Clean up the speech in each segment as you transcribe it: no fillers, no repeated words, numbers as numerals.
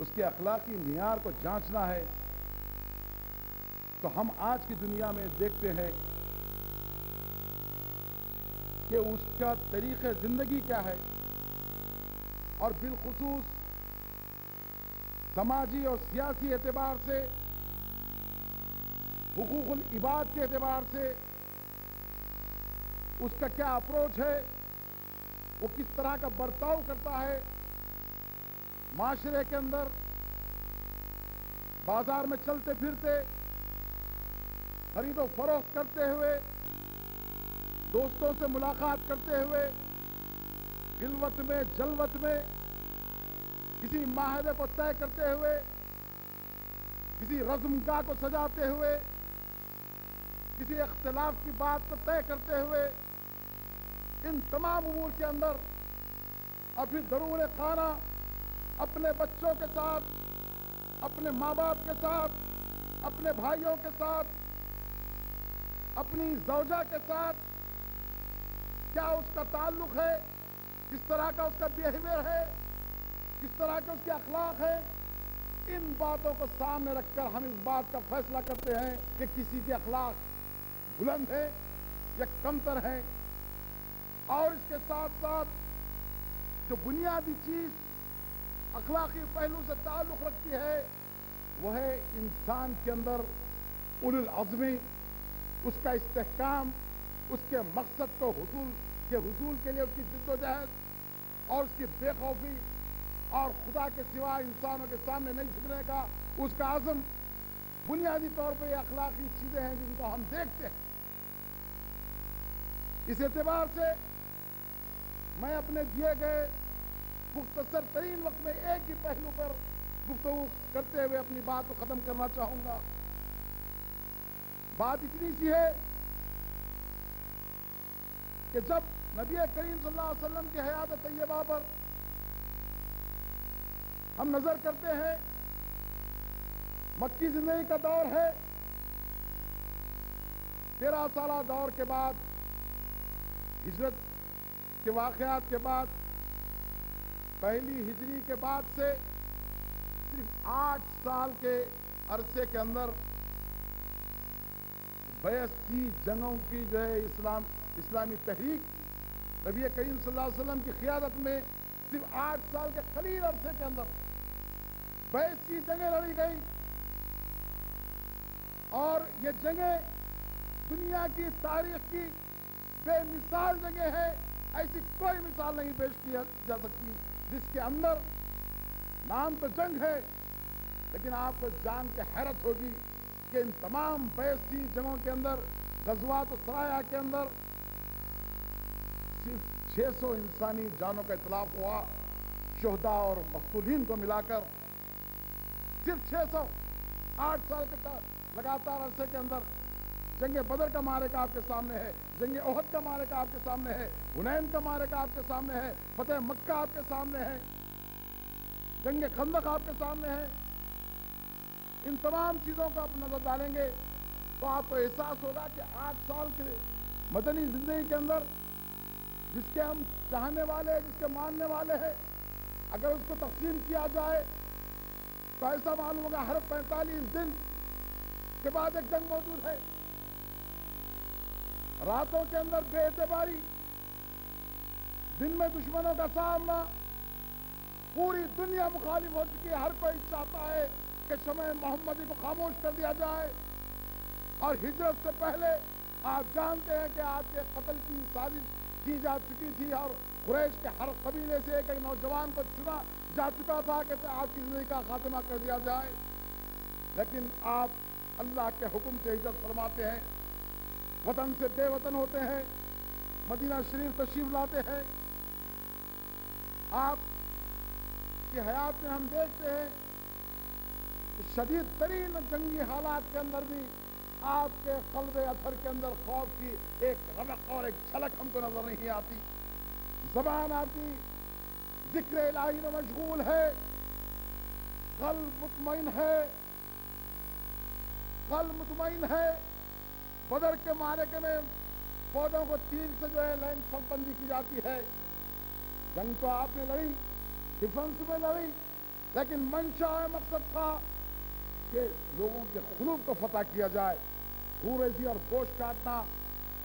اس کے اخلاقی معیار کو جانچنا ہے تو ہم آج کی دنیا میں دیکھتے ہیں کہ اس کا طریقہ زندگی کیا ہے، اور بالخصوص سماجی اور سیاسی اعتبار سے، حقوق العباد کے اعتبار سے اس کا کیا اپروچ ہے، وہ کس طرح کا برتاؤ کرتا ہے معاشرے کے اندر، بازار میں چلتے پھرتے، خرید و فروخت کرتے ہوئے، دوستوں سے ملاقات کرتے ہوئے، خلوت میں جلوت میں، کسی معاہدے کو طے کرتے ہوئے، کسی رزم گاہ کو سجاتے ہوئے، کسی اختلاف کی بات کو طے کرتے ہوئے، ان تمام امور کے اندر اور پھر درون خانہ اپنے بچوں کے ساتھ، اپنے ماں باپ کے ساتھ، اپنے بھائیوں کے ساتھ، اپنی زوجہ کے ساتھ کیا اس کا تعلق ہے، کس طرح کا اس کا بیہیویئر ہے، کس طرح کے اس کے اخلاق ہیں، ان باتوں کو سامنے رکھ کر ہم اس بات کا فیصلہ کرتے ہیں کہ کسی کے اخلاق بلند ہیں یا کمتر ہیں۔ اور اس کے ساتھ ساتھ جو بنیادی چیز اخلاقی پہلو سے تعلق رکھتی ہے وہ ہے انسان کے اندر اولو العزمی، اس کا استحکام، اس کے مقصد کو حصول کے لیے اس کی جد و جہد اور اس کی بے خوفی اور خدا کے سوا انسانوں کے سامنے نہیں جھکنے کا اس کا عزم۔ بنیادی طور پر یہ اخلاقی چیزیں ہیں جن کو ہم دیکھتے ہیں۔ اس اعتبار سے میں اپنے دیے گئے مختصر ترین وقت میں ایک ہی پہلو پر گفتگو کرتے ہوئے اپنی بات کو ختم کرنا چاہوں گا۔ بات اتنی سی ہے کہ جب نبی کریم صلی اللہ علیہ وسلم کی حیات طیبہ پر ہم نظر کرتے ہیں، مکی زندگی کا دور ہے، 13 سالہ دور کے بعد، ہجرت کے واقعات کے بعد، پہلی ہجری کے بعد سے صرف 8 سال کے عرصے کے اندر 82 جنگوں کی جو ہے اسلامی تحریک نبی کریم صلی اللہ علیہ وسلم کی قیادت میں صرف 8 سال کے قلیل عرصے کے اندر 82 جنگیں لڑی گئی، اور یہ جنگیں دنیا کی تاریخ کی بے مثال جنگیں ہیں۔ ایسی کوئی مثال نہیں پیش کی جا سکتی جس کے اندر نام تو جنگ ہے لیکن آپ کو جان کے حیرت ہوگی کہ ان تمام 82 جنگوں کے اندر، غزوات و سرایا کے اندر صرف 600 انسانی جانوں کا اطلاق ہوا، شہداء اور مقتولین کو ملا کر صرف 600۔ 8 سال کے لگاتار عرصے کے اندر جنگ بدر کا معرکہ آپ کے سامنے ہے، جنگ احد کا معرکہ آپ کے سامنے ہے، حنین کا معرکہ آپ کے سامنے ہے، فتح مکہ آپ کے سامنے ہے، جنگ خندق آپ کے سامنے ہے۔ ان تمام چیزوں کو آپ نظر ڈالیں گے تو آپ کو احساس ہوگا کہ 8 سال کے مدنی زندگی کے اندر جس کے ہم چاہنے والے ہیں، جس کے ماننے والے ہیں، اگر اس کو تقسیم کیا جائے تو ایسا معلوم ہوگا ہر 45 دن کے بعد ایک جنگ موجود ہے۔ راتوں کے اندر بے اعتباری، دن میں دشمنوں کا سامنا، پوری دنیا مخالف ہو چکی ہے، ہر کوئی چاہتا ہے کہ شمع محمدی کو خاموش کر دیا جائے۔ اور ہجرت سے پہلے آپ جانتے ہیں کہ آپ کے قتل کی سازش کی جا چکی تھی، اور قریش کے ہر قبیلے سے ایک نوجوان کو چنا جا چکا تھا کہ آپ کی زندگی کا خاتمہ کر دیا جائے، لیکن آپ اللہ کے حکم سے ہجرت فرماتے ہیں، وطن سے بے وطن ہوتے ہیں، مدینہ شریف تشریف لاتے ہیں۔ آپ کی حیات میں ہم دیکھتے ہیں کہ شدید ترین جنگی حالات کے اندر بھی آپ کے قلب اثر کے اندر خوف کی ایک رمق اور ایک جھلک ہم کو نظر نہیں آتی۔ زبان آپ کی ذکر الہی میں مشغول ہے، قلب مطمئن ہے، قلب مطمئن ہے۔ بدر کے معرکے میں فوجوں کو تیر سے جو ہے لائن سب بندی کی جاتی ہے۔ جنگ تو آپ نے لڑی، ڈیفنس میں لڑی، لیکن منشا مقصد تھا کہ لوگوں کے قلوب کو فتح کیا جائے. خون ریزی اور گوشت کاٹنا،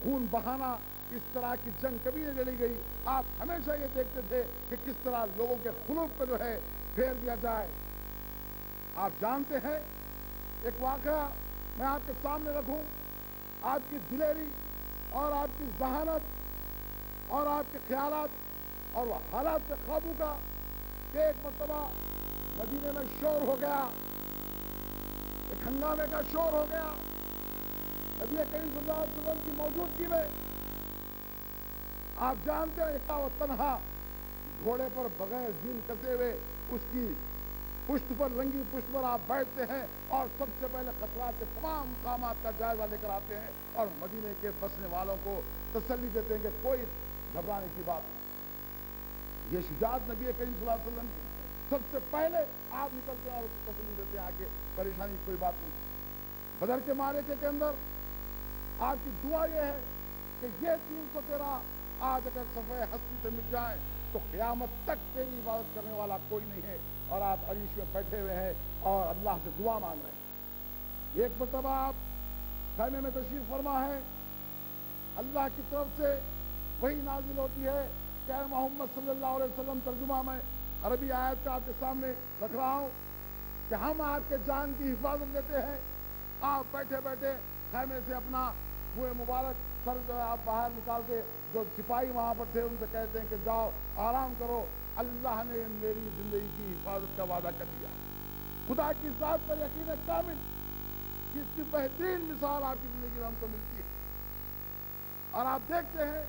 خون بہانا، اس طرح کی جنگ کبھی نہیں لڑی گئی. آپ ہمیشہ یہ دیکھتے تھے کہ کس طرح لوگوں کے قلوب کو جو ہے پھیر دیا جائے. آپ جانتے ہیں ایک واقعہ میں آپ کے سامنے رکھوں، آپ کی دلیری اور آپ کی ذہانت اور آپ کے خیالات اور وہ حالات پہ قابو کا. کہ ایک مرتبہ مدینے میں شور ہو گیا، ایک ہنگامے کا شور ہو گیا. نبی کریم صلی اللہ علیہ وسلم کی موجودگی میں آپ جانتے ہیں اکا و تنہا گھوڑے پر بغیر زین کسے ہوئے اس کی پشت پر، رنگی پشت پر آپ بیٹھتے ہیں اور سب سے پہلے خطرات کے تمام مقامات کا جائزہ لے کر آتے ہیں اور مدینے کے بسنے والوں کو تسلی دیتے ہیں کہ کوئی گھبرانے کی بات نہیں. یہ شجاعت نبی کریم صلی اللہ علیہ وسلم کی. سب سے پہلے آپ نکلتے ہیں اور اس کو تسلی دیتے ہیں آگے پریشانی کوئی بات نہیں. بدر کے معرکے کے اندر آپ کی دعا یہ ہے کہ یہ 313 آج اگر صفحہ ہستی سے مٹ جائیں تو قیامت تک تیری عبادت کرنے والا کوئی نہیں ہے. اور آپ عریش میں بیٹھے ہوئے ہیں اور اللہ سے دعا مانگ رہے ہیں. ایک مرتبہ آپ خیمے میں تشریف فرما ہے، اللہ کی طرف سے وہی نازل ہوتی ہے کہ اے محمد صلی اللہ علیہ وسلم، ترجمہ میں عربی آیت کا آپ کے سامنے رکھ رہا ہوں کہ ہم آپ کے جان کی حفاظت لیتے ہیں. آپ بیٹھے بیٹھے خیمے سے اپنا منہ مبارک سر جو ہے آپ باہر نکال کے، جو سپاہی وہاں پر تھے ان سے کہتے ہیں کہ جاؤ آرام کرو، اللہ نے میری زندگی کی حفاظت کا وعدہ کر دیا. خدا کی ذات پر یقین کامل، جس کی بہترین مثال آپ کی زندگی میں ہم کو ملتی ہے. اور آپ دیکھتے ہیں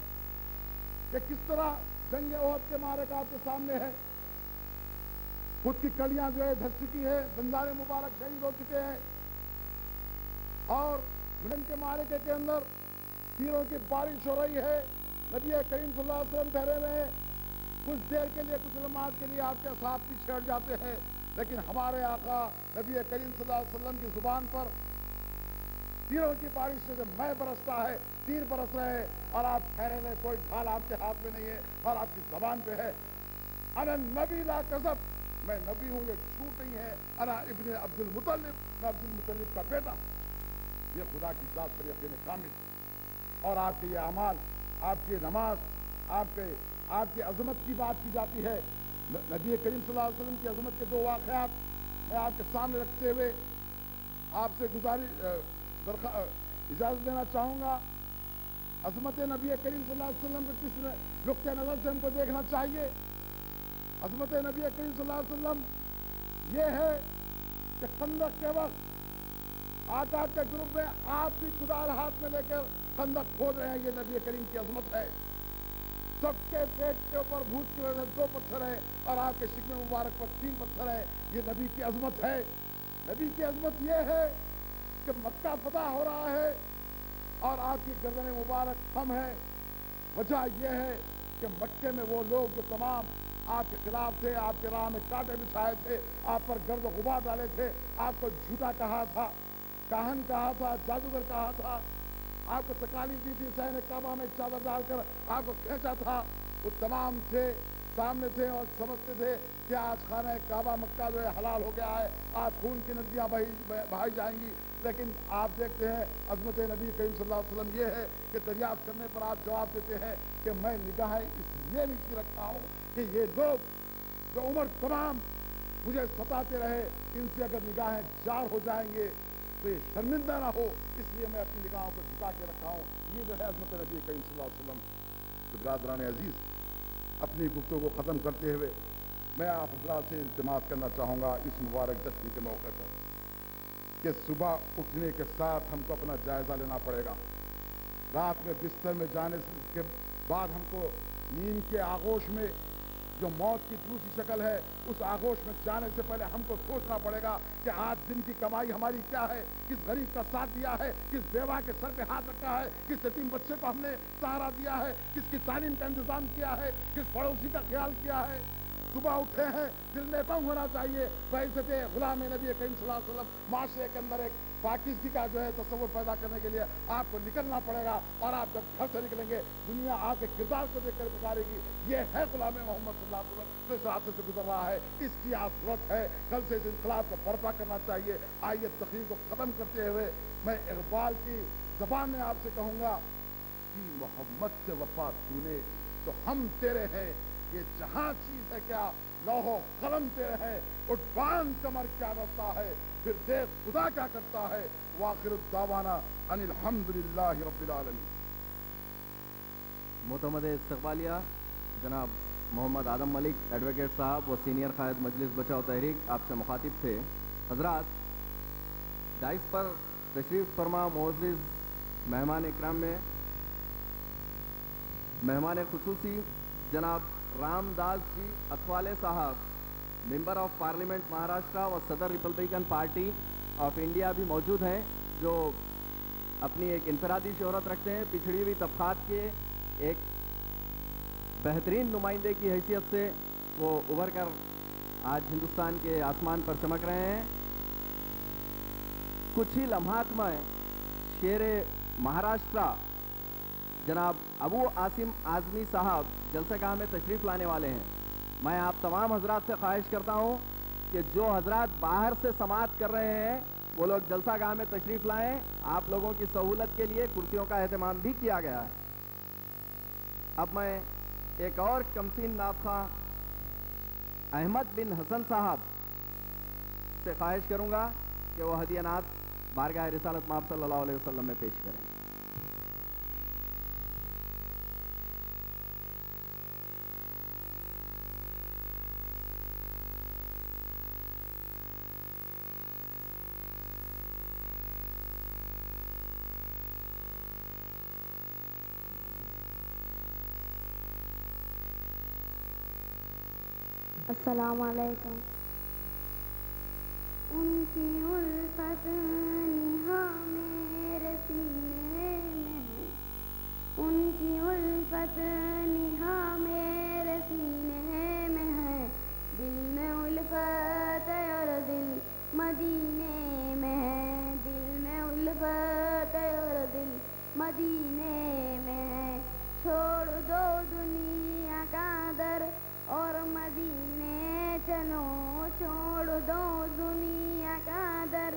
کہ کس طرح جنگ احد کے معرکہ آپ کے سامنے ہے. خود کی کڑیاں جو ہے دھس چکی ہے، دندان مبارک شہید ہو چکے ہیں، اور جنگ کے معرکے کے اندر تیروں کی بارش ہو رہی ہے. نبی کریم صلی اللہ علیہ وسلم ٹھہرے ہوئے ہیں. کچھ دیر کے لیے، کچھ لمحات کے لیے آپ کے ساتھ پیچھے ہٹ جاتے ہیں، لیکن ہمارے آقا نبی کریم صلی اللہ علیہ وسلم کی زبان پر تیروں کی بارش سے جب میں برستا ہے، تیر برس رہے ہیں اور آپ ٹھہرے ہوئے، کوئی ڈھال آپ کے ہاتھ میں نہیں ہے اور آپ کی زبان پہ ہے انا نبی لا کذب، میں نبی ہوں، یہ جھوٹ نہیں ہے. انا ابن عبد المطلب، میں عبد المطلب کا بیٹا. یہ خدا کی ذات پر یقین کامل. اور آپ کے یہ اعمال، آپ کی نماز، آپ کی عظمت کی بات کی جاتی ہے. نبی کریم صلی اللہ علیہ وسلم کی عظمت کے 2 واقعات میں آپ کے سامنے رکھتے ہوئے آپ سے اجازت دینا چاہوں گا. عظمت نبی کریم صلی اللہ علیہ وسلم کے کس نقطۂ نظر سے ہم کو دیکھنا چاہیے؟ عظمت نبی کریم صلی اللہ علیہ وسلم یہ ہے کہ خندق کے وقت آقا کے گروپ میں آپ بھی کدال ہاتھ میں لے کر خندق کھود رہے ہیں. یہ نبی کریم کی عظمت ہے. سب کے پیٹ کے اوپر بھوک کی وجہ سے 2 پتھر ہے اور آپ کے شکم مبارک پر 3 پتھر ہے. یہ نبی کی عظمت ہے. نبی کی عظمت یہ ہے کہ مکہ فتح ہو رہا ہے اور آپ کی گردن مبارک خم ہے. وجہ یہ ہے کہ مکے میں وہ لوگ جو تمام آپ کے خلاف تھے، آپ کے راہ میں کانٹے بچھائے تھے، آپ پر گرد و غبار ڈالے تھے، آپ کو جھوٹا کہا تھا، کاہن کہا تھا، جادوگر کہا تھا، آپ کو تکالیف دی تھی، صحن کعبہ میں چادر ڈال کر آپ کو کھینچا تھا، وہ تمام تھے، سامنے تھے اور سمجھتے تھے کہ آج خانہ کعبہ مکہ جو ہے حلال ہو گیا ہے، آج خون کی ندیاں بہائی جائیں گی. لیکن آپ دیکھتے ہیں عظمت نبی کریم صلی اللہ علیہ وسلم یہ ہے کہ دریافت کرنے پر آپ جواب دیتے ہیں کہ میں نگاہیں اس لیے نیچی رکھتا ہوں کہ یہ لوگ جو عمر تمام مجھے ستاتے رہے، ان سے اگر نگاہیں جار ہو جائیں گے تو یہ شرمندہ نہ ہو، اس لیے میں اپنی نگاہوں کو جھکا کے رکھا ہوں. یہ جو ہے عظمت نبی کریم صلی اللہ علیہ وسلم. برادران عزیز، اپنی گفتگو کو ختم کرتے ہوئے میں آپ حضرات سے التماس کرنا چاہوں گا اس مبارک جشن کے موقع پر کہ صبح اٹھنے کے ساتھ ہم کو اپنا جائزہ لینا پڑے گا. رات میں بستر میں جانے کے بعد ہم کو نیند کے آغوش میں جو موت کی دوسری شکل ہے، اس آغوش میں جانے سے پہلے ہم کو سوچنا پڑے گا کہ آج دن کی کمائی ہماری کیا ہے، کس غریب کا ساتھ دیا ہے، کس بیوہ کے سر پہ ہاتھ رکھا ہے، کس یتیم بچے کو ہم نے سہارا دیا ہے، کس کی تعلیم کا انتظام کیا ہے، کس پڑوسی کا خیال کیا ہے. صبح اٹھے ہیں دل میں غم ہونا چاہیے بعزت غلام نبی کریم صلی اللہ علیہ وسلم. معاشرے کے اندر ایک پاکیزگی کا جو ہے تصور پیدا کرنے کے لیے آپ کو نکلنا پڑے گا, اور آپ جب گھر سے نکلیں گے دنیا آپ کے کردار کو دیکھ کر پکارے گی یہ ہے غلام محمد صلی اللہ علیہ وسلم جو اس راستے سے گزر رہا ہے, اس کی آج ضرورت ہے. کل سے اس انقلاب کو برپا کرنا چاہیے. آئیے تقریر کو ختم کرتے ہوئے میں اقبال کی زبان میں آپ سے کہوں گا کہ محمد سے وفا تو نے تو ہم تیرے ہیں, یہ جہاں چیز ہے کیا لوح و قلم تیرے ہیں, اٹھ باندھ کمر کیا رہتا ہے, پھر دیکھ خدا کیا کرتا ہے. وآخر الدعوانا ان الحمدللہ رب العالمین. معتمد استقبالیہ جناب محمد آدم ملک ایڈوکیٹ صاحب و سینئر قائد مجلس بچاؤ تحریک آپ سے مخاطب تھے. حضرات, ڈائس پر تشریف فرما معزز مہمان اکرام میں مہمان خصوصی جناب رام داس جی اکھوالے صاحب, ممبر آف پارلیمنٹ مہاراشٹرا و صدر ریپبلکن پارٹی آف انڈیا بھی موجود ہیں, جو اپنی ایک انفرادی شہرت رکھتے ہیں. پچھڑی ہوئی طبقات کے ایک بہترین نمائندے کی حیثیت سے وہ ابھر کر آج ہندوستان کے آسمان پر چمک رہے ہیں. کچھ ہی لمحات میں شیر مہاراشٹرا جناب ابو عاصم اعظمی صاحب جلسہ گاہ میں تشریف لانے والے ہیں. میں آپ تمام حضرات سے خواہش کرتا ہوں کہ جو حضرات باہر سے سماعت کر رہے ہیں وہ لوگ جلسہ گاہ میں تشریف لائیں. آپ لوگوں کی سہولت کے لیے کرسیوں کا اہتمام بھی کیا گیا ہے. اب میں ایک اور کمسین نابخواں احمد بن حسن صاحب سے خواہش کروں گا کہ وہ ہدیہ نعت بارگاہ رسالت مآب صلی اللہ علیہ وسلم میں پیش کریں. السلام علیکم. ان کی الفت نہا میرے سینے میں ہے, ان کی الفت نہا میرے سینے میں ہے, دل میں الفت ہے اور دل مدینے میں ہے, دل میں الفت ہے اور دل مدینے میں ہے. چھوڑ دو دنیا کا در اور مدینے چلو, چھوڑ دو دنیا کا در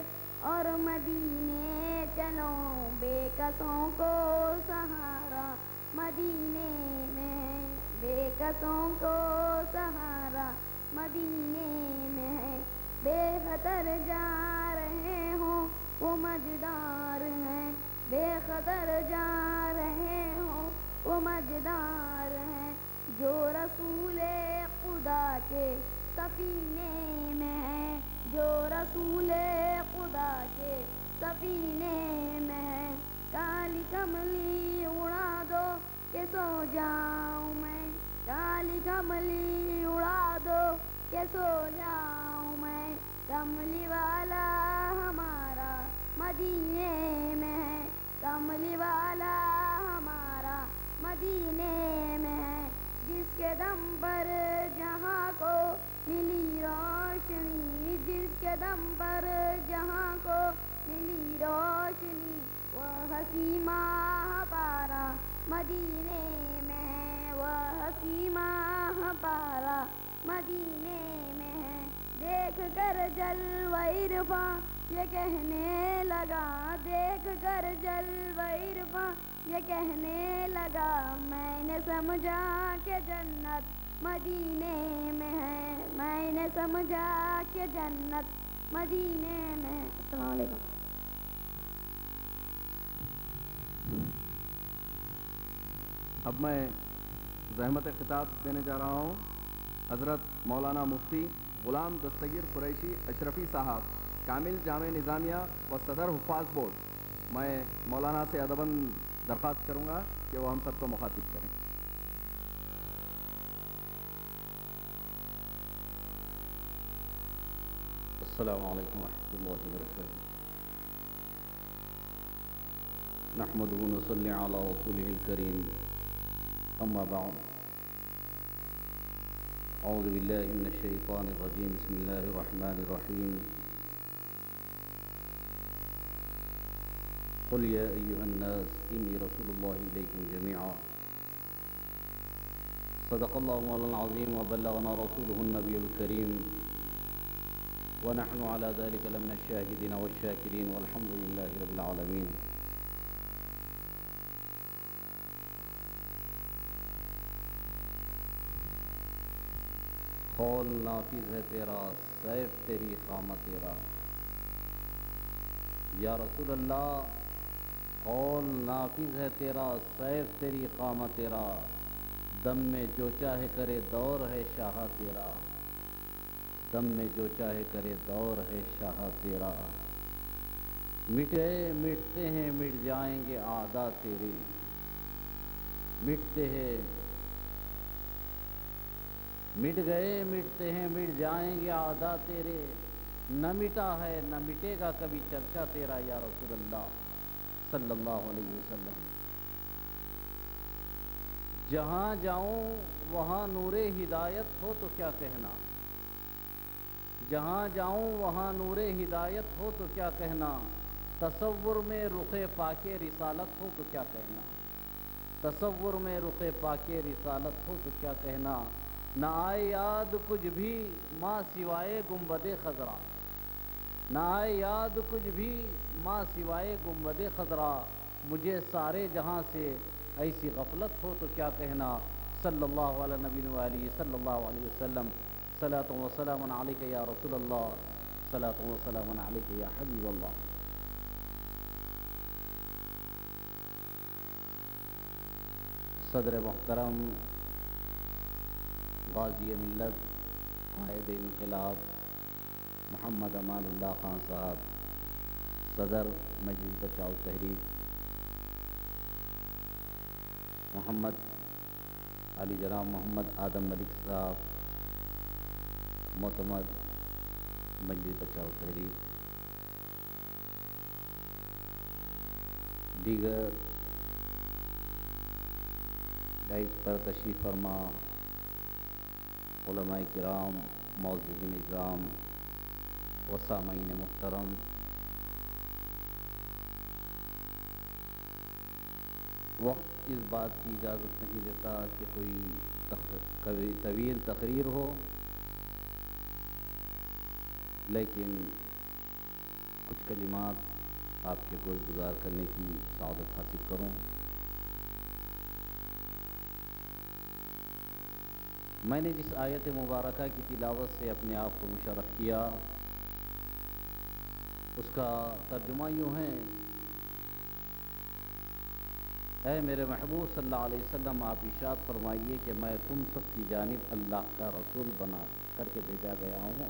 اور مدینے چلو, بے کسوں کو سہارا مدینے میں ہے, بے کسوں کو سہارا مدینے میں ہے. بے خطر جا رہے ہوں وہ مجدار ہیں, بے خطر جا رہے ہوں وہ مجدار ہیں, جو رسول خدا کے سفینے میں ہے, جو رسول خدا کے سفینے میں ہے. کالی کملی اڑا دو کہ سو جاؤں میں, کالی کملی اڑا دو کہ سو جاؤں میں, کملی والا ہمارا مدینے میں ہے, کملی والا ہمارا مدینے میں ہے. جس کے دم پر جہاں کو ملی روشنی, جس کے دم پر جہاں کو ملی روشنی, وہ ہنسی ماہ پارا مدینے میں ہے, وہ ہنسی ماہ پارا مدینے میں ہے. دیکھ کر جلوہ عرفاں یہ کہنے لگا, دیکھ کر جلوہ عرفاں یہ کہنے لگا, میں نے سمجھا کہ جنت مدینے میں ہے, میں نے سمجھا کہ جنت مدینے میں ہے. السلام علیکم. اب میں زحمت خطاب دینے جا رہا ہوں حضرت مولانا مفتی غلام دستگیر قریشی اشرفی صاحب, کامل جامع نظامیہ و صدر حفاظ بورڈ. میں مولانا سے ادباً درخواست کروں گا کہ وہ ہم سب کو مخاطب کریں. السلام علیکم ورحمۃ اللہ وبرکاتہ. نحمده ونصلي على رسوله الكريم. اما بعد أعوذ بالله من الشيطان الرجيم بسم الله الرحمن الرحيم قل يا أيها الناس إني رسول الله إليكم جميعا صدق الله مولانا العظيم وبلغنا رسوله النبي الكريم ونحن على ذلك لمن الشاهدين والشاكرين والحمد لله رب العالمين. قول نافذ ہے تیرا سیف تیری قامت تیرا. یا رسول اللہ قول نافذ ہے تیرا سیف تیری قامت تیرا. دم میں جو چاہے کرے دور ہے شاہ تیرا. دم میں جو چاہے کرے دور ہے شاہ تیرا. مٹے مٹتے ہیں مٹ جائیں گے اعداء تیرے. مٹتے ہیں مٹ گئے مٹتے ہیں مٹ جائیں گے اعداء تیرے. نہ مٹا ہے نہ مٹے گا کبھی چرچا تیرا یا رسول اللہ صلی اللہ علیہ وسلم. جہاں جاؤں وہاں نور ہدایت ہو تو کیا کہنا. جہاں جاؤں وہاں نور ہدایت ہو تو کیا کہنا. تصور میں رخ پاک رسالت ہو تو کیا کہنا. تصور میں رخ پاک رسالت ہو تو کیا کہنا. نہ آئے یاد کچھ بھی ماں سوائے گنبد خضرا. نہ آئے یاد کچھ بھی ماں سوائے گنبد خضرا. مجھے سارے جہاں سے ایسی غفلت ہو تو کیا کہنا. صلی اللہ علیہ نبی علیہ صلی اللہ علیہ وسلم. صلاۃ و سلام علیک یا رسول اللہ. صلاۃ و سلام علیک یا حبیب اللہ. صدر محترم غازی ملت قائد انقلاب محمد امان اللہ خان صاحب صدر مجلس بچاؤ تحریک، محمد علی جناب محمد آدم ملک صاحب معتمد مجلس بچاؤ تحریک، دیگر ڈائز پر تشریف فرما علماء کرام، معززین نظام و سامعین محترم، وقت اس بات کی اجازت نہیں دیتا کہ کوئی طویل تقریر ہو، لیکن کچھ کلمات آپ کے گوش گزار کرنے کی سعادت حاصل کروں. میں نے جس آیت مبارکہ کی تلاوت سے اپنے آپ کو مشرف کیا اس کا ترجمہ یوں ہے: اے میرے محبوب صلی اللہ علیہ وسلم، آپ ارشاد فرمائیے کہ میں تم سب کی جانب اللہ کا رسول بنا کر کے بھیجا گیا ہوں.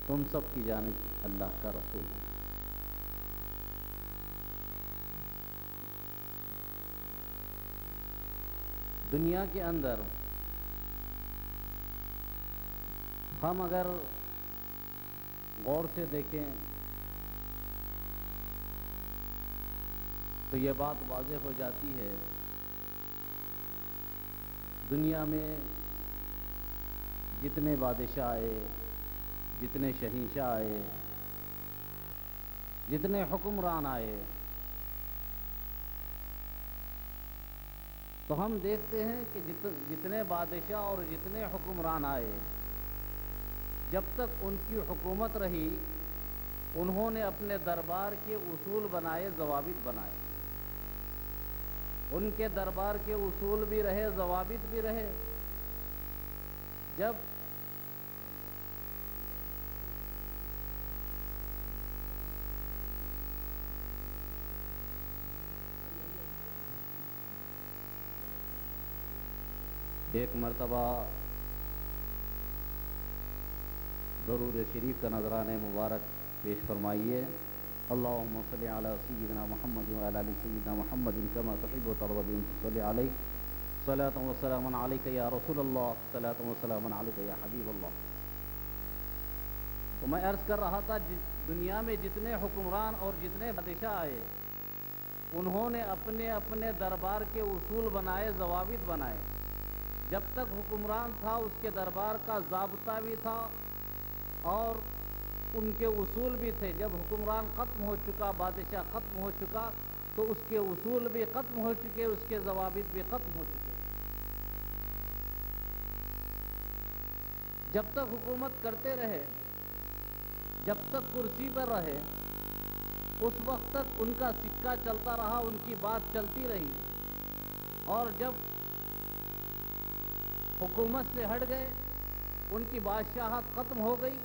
تم سب کی جانب اللہ کا رسول ہوں. دنیا کے اندر ہم اگر غور سے دیکھیں تو یہ بات واضح ہو جاتی ہے، دنیا میں جتنے بادشاہ آئے، جتنے شہنشاہ آئے، جتنے حکمران آئے، تو ہم دیکھتے ہیں کہ جتنے بادشاہ اور جتنے حکمران آئے، جب تک ان کی حکومت رہی انہوں نے اپنے دربار کے اصول بنائے، ضوابط بنائے. ان کے دربار کے اصول بھی رہے، ضوابط بھی رہے. جب ایک مرتبہ درود شریف کا نذرانہ مبارک پیش فرمائیے. اللہم صلی علی سیدنا محمد وعلی آل سیدنا محمد کما تحب و ترضى ان تصلی علیہ. صلاۃ و سلام علیک یا رسول اللہ. صلاۃ و سلام علیک یا حبیب اللہ. تو میں عرض کر رہا تھا دنیا میں جتنے حکمران اور جتنے بادشاہ آئے انہوں نے اپنے اپنے دربار کے اصول بنائے، ضوابط بنائے. جب تک حکمران تھا اس کے دربار کا ضابطہ بھی تھا اور ان کے اصول بھی تھے. جب حکمران ختم ہو چکا، بادشاہ ختم ہو چکا، تو اس کے اصول بھی ختم ہو چکے، اس کے ضوابط بھی ختم ہو چکے. جب تک حکومت کرتے رہے، جب تک کرسی پر رہے، اس وقت تک ان کا سکہ چلتا رہا، ان کی بات چلتی رہی. اور جب حکومت سے ہٹ گئے، ان کی بادشاہت ختم ہو گئی،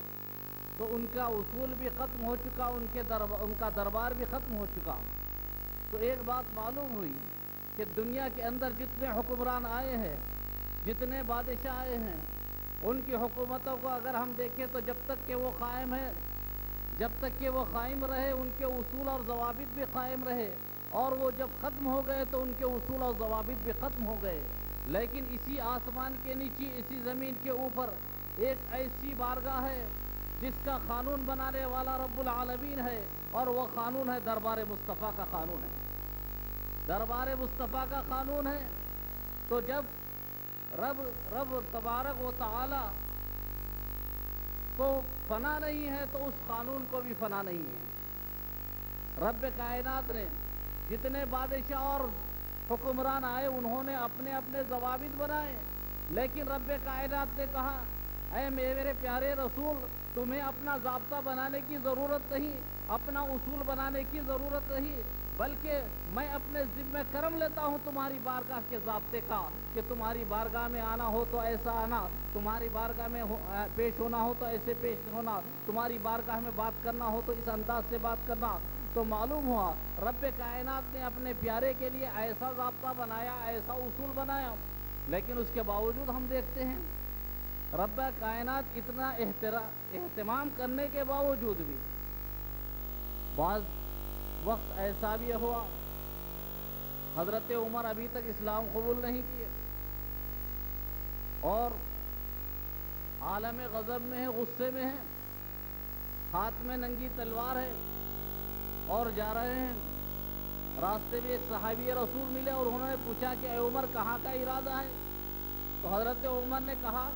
تو ان کا اصول بھی ختم ہو چکا، ان کا دربار بھی ختم ہو چکا. تو ایک بات معلوم ہوئی کہ دنیا کے اندر جتنے حکمران آئے ہیں، جتنے بادشاہ آئے ہیں، ان کی حکومتوں کو اگر ہم دیکھیں تو جب تک کہ وہ قائم ہے، جب تک کہ وہ قائم رہے، ان کے اصول اور ضوابط بھی قائم رہے. اور وہ جب ختم ہو گئے تو ان کے اصول اور ضوابط بھی ختم ہو گئے. لیکن اسی آسمان کے نیچے، اسی زمین کے اوپر ایک ایسی بارگاہ ہے جس کا قانون بنانے والا رب العالمین ہے، اور وہ قانون ہے دربار مصطفیٰ کا قانون ہے. دربار مصطفیٰ کا قانون ہے. تو جب رب تبارک و تعالی کو فنا نہیں ہے تو اس قانون کو بھی فنا نہیں ہے. رب کائنات نے جتنے بادشاہ اور حکمران آئے، انہوں نے اپنے اپنے ضوابط بنائے، لیکن رب کائنات نے کہا اے میرے پیارے رسول، تمہیں اپنا ضابطہ بنانے کی ضرورت نہیں، اپنا اصول بنانے کی ضرورت نہیں، بلکہ میں اپنے ذمہ کرم لیتا ہوں تمہاری بارگاہ کے ضابطے کا، کہ تمہاری بارگاہ میں آنا ہو تو ایسا آنا، تمہاری بارگاہ میں پیش ہونا ہو تو ایسے پیش ہونا، تمہاری بارگاہ میں بات کرنا ہو تو اس انداز سے بات کرنا. تو معلوم ہوا رب کائنات نے اپنے پیارے کے لیے ایسا ضابطہ بنایا، ایسا اصول بنایا. لیکن اس کے باوجود ہم دیکھتے ہیں رب کائنات اتنا اہتمام کرنے کے باوجود بھی بعض وقت ایسا بھی ہوا حضرت عمر ابھی تک اسلام قبول نہیں کیے، اور عالم غضب میں ہیں، غصے میں ہیں، ہاتھ میں ننگی تلوار ہے اور جا رہے ہیں. راستے میں ایک صحابی رسول ملے اور انہوں نے پوچھا کہ اے عمر کہاں کا ارادہ ہے؟ تو حضرت عمر نے کہا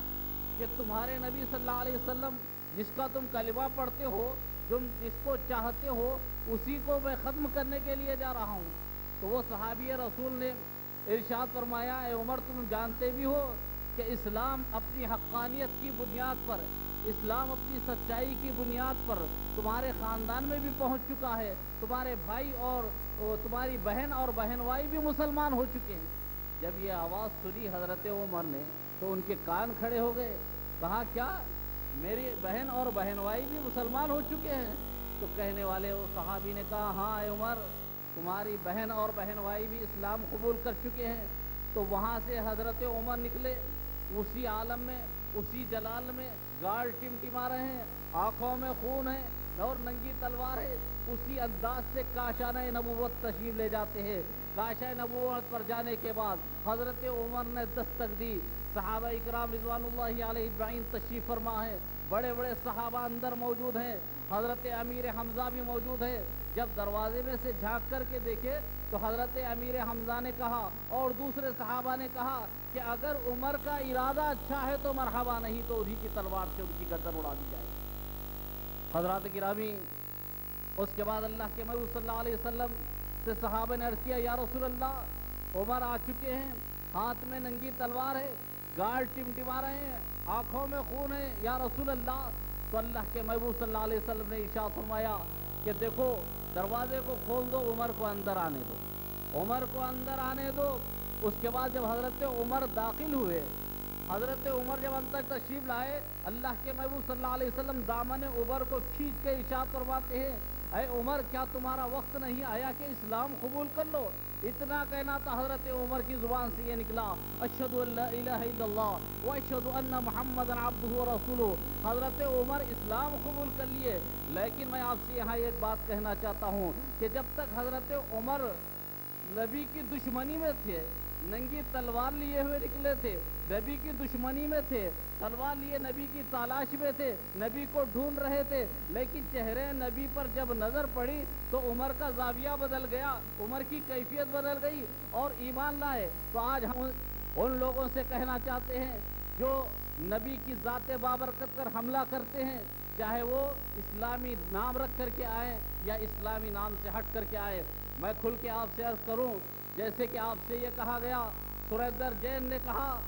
کہ تمہارے نبی صلی اللہ علیہ وسلم جس کا تم کلمہ پڑھتے ہو، تم جس کو چاہتے ہو، اسی کو میں ختم کرنے کے لیے جا رہا ہوں. تو وہ صحابی رسول نے ارشاد فرمایا اے عمر، تم جانتے بھی ہو کہ اسلام اپنی حقانیت کی بنیاد پر، اسلام اپنی سچائی کی بنیاد پر تمہارے خاندان میں بھی پہنچ چکا ہے، تمہارے بھائی اور تمہاری بہن اور بہنوئی بھی مسلمان ہو چکے ہیں. جب یہ آواز سنی حضرت عمر نے تو ان کے کان کھڑے ہو گئے. کہا کیا میری بہن اور بہنوئی بھی مسلمان ہو چکے ہیں؟ تو کہنے والے وہ صحابی نے کہا ہاں اے عمر، تمہاری بہن اور بہنوئی بھی اسلام قبول کر چکے ہیں. تو وہاں سے حضرت عمر نکلے، اسی عالم میں، اسی جلال میں، گال ٹمٹما رہے ہیں، آنکھوں میں خون ہے اور ننگی تلوار ہے. اسی انداز سے کاشانہ نبوت تشریف لے جاتے ہیں. کاشانہ نبوت پر جانے کے بعد حضرت عمر نے دستک دی. صحابہ اکرام رضوان اللہ علیہ اجمعین تشریف فرما ہے، بڑے بڑے صحابہ اندر موجود ہیں، حضرت امیر حمزہ بھی موجود ہے. جب دروازے میں سے جھانک کر کے دیکھے تو حضرت امیر حمزہ نے کہا اور دوسرے صحابہ نے کہا کہ اگر عمر کا ارادہ اچھا ہے تو مرحبا، نہیں تو انہی کی تلوار سے ان کی گردن اڑا دی جائے. حضرات گرامی، اس کے بعد اللہ کے محبوب صلی اللہ علیہ وسلم سے صحابہ نے عرض کیا یا رسول اللہ، عمر آ چکے ہیں، ہاتھ میں ننگی تلوار ہے، گال ٹمٹما رہے ہیں، آنکھوں میں خون ہے یا رسول اللہ. تو اللہ کے محبوب صلی اللہ علیہ وسلم نے ارشاد فرمایا کہ دیکھو دروازے کو کھول دو، عمر کو اندر آنے دو، عمر کو اندر آنے دو. اس کے بعد جب حضرت عمر داخل ہوئے، حضرت عمر جب اندر تشریف لائے، اللہ کے محبوب صلی اللہ علیہ وسلم دامن عمر کو کھینچ کے ارشاد فرماتے ہیں اے عمر، کیا تمہارا وقت نہیں آیا کہ اسلام قبول کر لو؟ اتنا کہنا تھا حضرت عمر کی زبان سے یہ نکلا اشہد ان لا الہ الا اللہ واشہد ان محمدا عبدہ ورسولہ. حضرت عمر اسلام قبول کر لیے. لیکن میں آپ سے یہاں ایک بات کہنا چاہتا ہوں کہ جب تک حضرت عمر نبی کی دشمنی میں تھے، ننگی تلوار لیے ہوئے نکلے تھے، نبی کی دشمنی میں تھے، تلوار لیے نبی کی تلاش میں تھے، نبی کو ڈھونڈ رہے تھے، لیکن چہرے نبی پر جب نظر پڑی تو عمر کا زاویہ بدل گیا، عمر کی کیفیت بدل گئی اور ایمان لائے. تو آج ہم ان لوگوں سے کہنا چاہتے ہیں جو نبی کی ذات بابرکت پر حملہ کرتے ہیں، چاہے وہ اسلامی نام رکھ کر کے آئیں یا اسلامی نام سے ہٹ کر کے آئے۔ میں کھل کے آپ سے عرض کروں، جیسے کہ آپ سے یہ کہا گیا، سریندر جین نے کہا،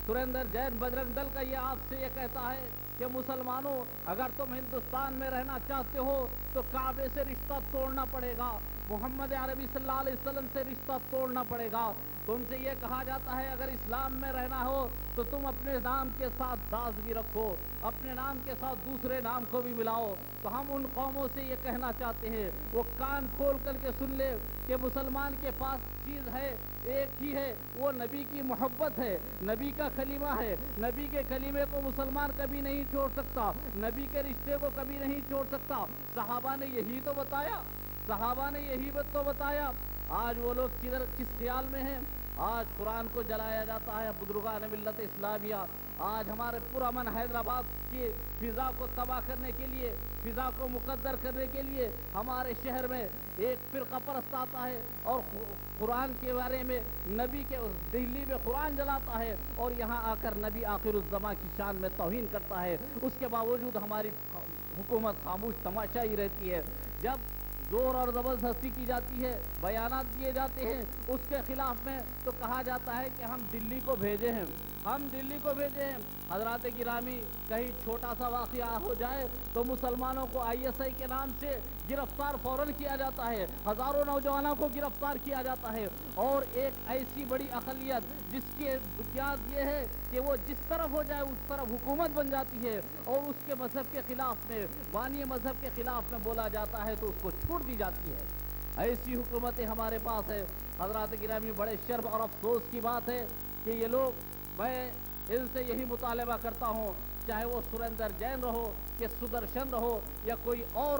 سریندر جین بجرنگ دل کا یہ آپ سے یہ کہتا ہے کہ مسلمانوں اگر تم ہندوستان میں رہنا چاہتے ہو تو کعبے سے رشتہ توڑنا پڑے گا، محمد عربی صلی اللہ علیہ وسلم سے رشتہ توڑنا پڑے گا۔ تم سے یہ کہا جاتا ہے اگر اسلام میں رہنا ہو تو تم اپنے نام کے ساتھ داس بھی رکھو، اپنے نام کے ساتھ دوسرے نام کو بھی ملاؤ۔ تو ہم ان قوموں سے یہ کہنا چاہتے ہیں وہ کان کھول کر کے سن لے کہ مسلمان کے پاس چیز ہے، ایک ہی ہے، وہ نبی کی محبت ہے، نبی کا کلمہ ہے۔ نبی کے کلمے کو مسلمان کبھی نہیں چھوڑ سکتا، نبی کے رشتے کو کبھی نہیں چھوڑ سکتا۔ صحابہ نے یہی تو بتایا، صحابہ نے یہی تو بتایا۔ آج وہ لوگ کس خیال میں ہیں؟ آج قرآن کو جلایا جاتا ہے، بزرگان ملت اسلامیہ آج ہمارے پرامن حیدرآباد کی فضا کو تباہ کرنے کے لیے، فضا کو مقدر کرنے کے لیے ہمارے شہر میں ایک فرقہ پرست آتا ہے اور قرآن کے بارے میں نبی کے دہلی میں قرآن جلاتا ہے اور یہاں آ کر نبی آخر الزماں کی شان میں توہین کرتا ہے۔ اس کے باوجود ہماری حکومت خاموش تماشا ہی رہتی ہے۔ جب زور اور زبردستی کی جاتی ہے، بیانات دیے جاتے ہیں اس کے خلاف میں، تو کہا جاتا ہے کہ ہم دلی کو بھیجے ہیں، ہم دلی کو بھیجے ہیں۔ حضرات گرامی، کہیں چھوٹا سا واقعہ ہو جائے تو مسلمانوں کو ISI کے نام سے گرفتار فوراً کیا جاتا ہے، ہزاروں نوجوانوں کو گرفتار کیا جاتا ہے، اور ایک ایسی بڑی اقلیت جس کی بنیاد یہ ہے کہ وہ جس طرف ہو جائے اس طرف حکومت بن جاتی ہے، اور اس کے مذہب کے خلاف میں، بانی مذہب کے خلاف میں بولا جاتا ہے تو اس کو چھوڑ دی جاتی ہے۔ ایسی حکومتیں ہمارے پاس ہے۔ حضرات گرامی، بڑے شرم اور افسوس کی بات ہے کہ یہ لوگ، میں ان سے یہی مطالبہ کرتا ہوں، چاہے وہ سریندر جین رہو کہ سدرشن رہو یا کوئی اور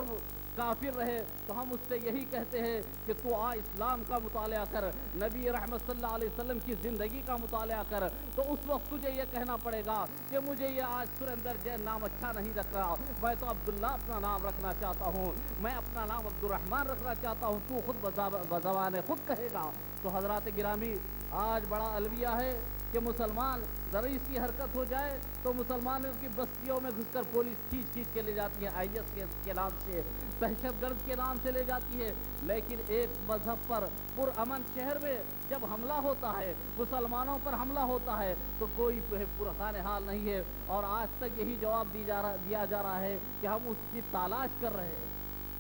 کافر رہے، تو ہم اس سے یہی کہتے ہیں کہ تو اسلام کا مطالعہ کر، نبی رحمت صلی اللہ علیہ وسلم کی زندگی کا مطالعہ کر، تو اس وقت تجھے یہ کہنا پڑے گا کہ مجھے یہ آج سریندر جین نام اچھا نہیں رکھ رہا، میں تو عبداللہ اپنا نام رکھنا چاہتا ہوں، میں اپنا نام عبد الرحمن رکھنا چاہتا ہوں، تو خود بزبان خود کہے گا۔ تو حضرات گرامی، آج بڑا الویہ ہے کہ مسلمان ذرا سی حرکت ہو جائے تو مسلمانوں کی بستیوں میں گھس کر پولیس کھینچ کھینچ کے لے جاتی ہے، IS کے نام سے، دہشت گرد کے نام سے لے جاتی ہے۔ لیکن ایک مذہب پر پرامن شہر میں جب حملہ ہوتا ہے، مسلمانوں پر حملہ ہوتا ہے، تو کوئی پرخان حال نہیں ہے، اور آج تک یہی جواب دیا جا رہا ہے کہ ہم اس کی تلاش کر رہے ہیں۔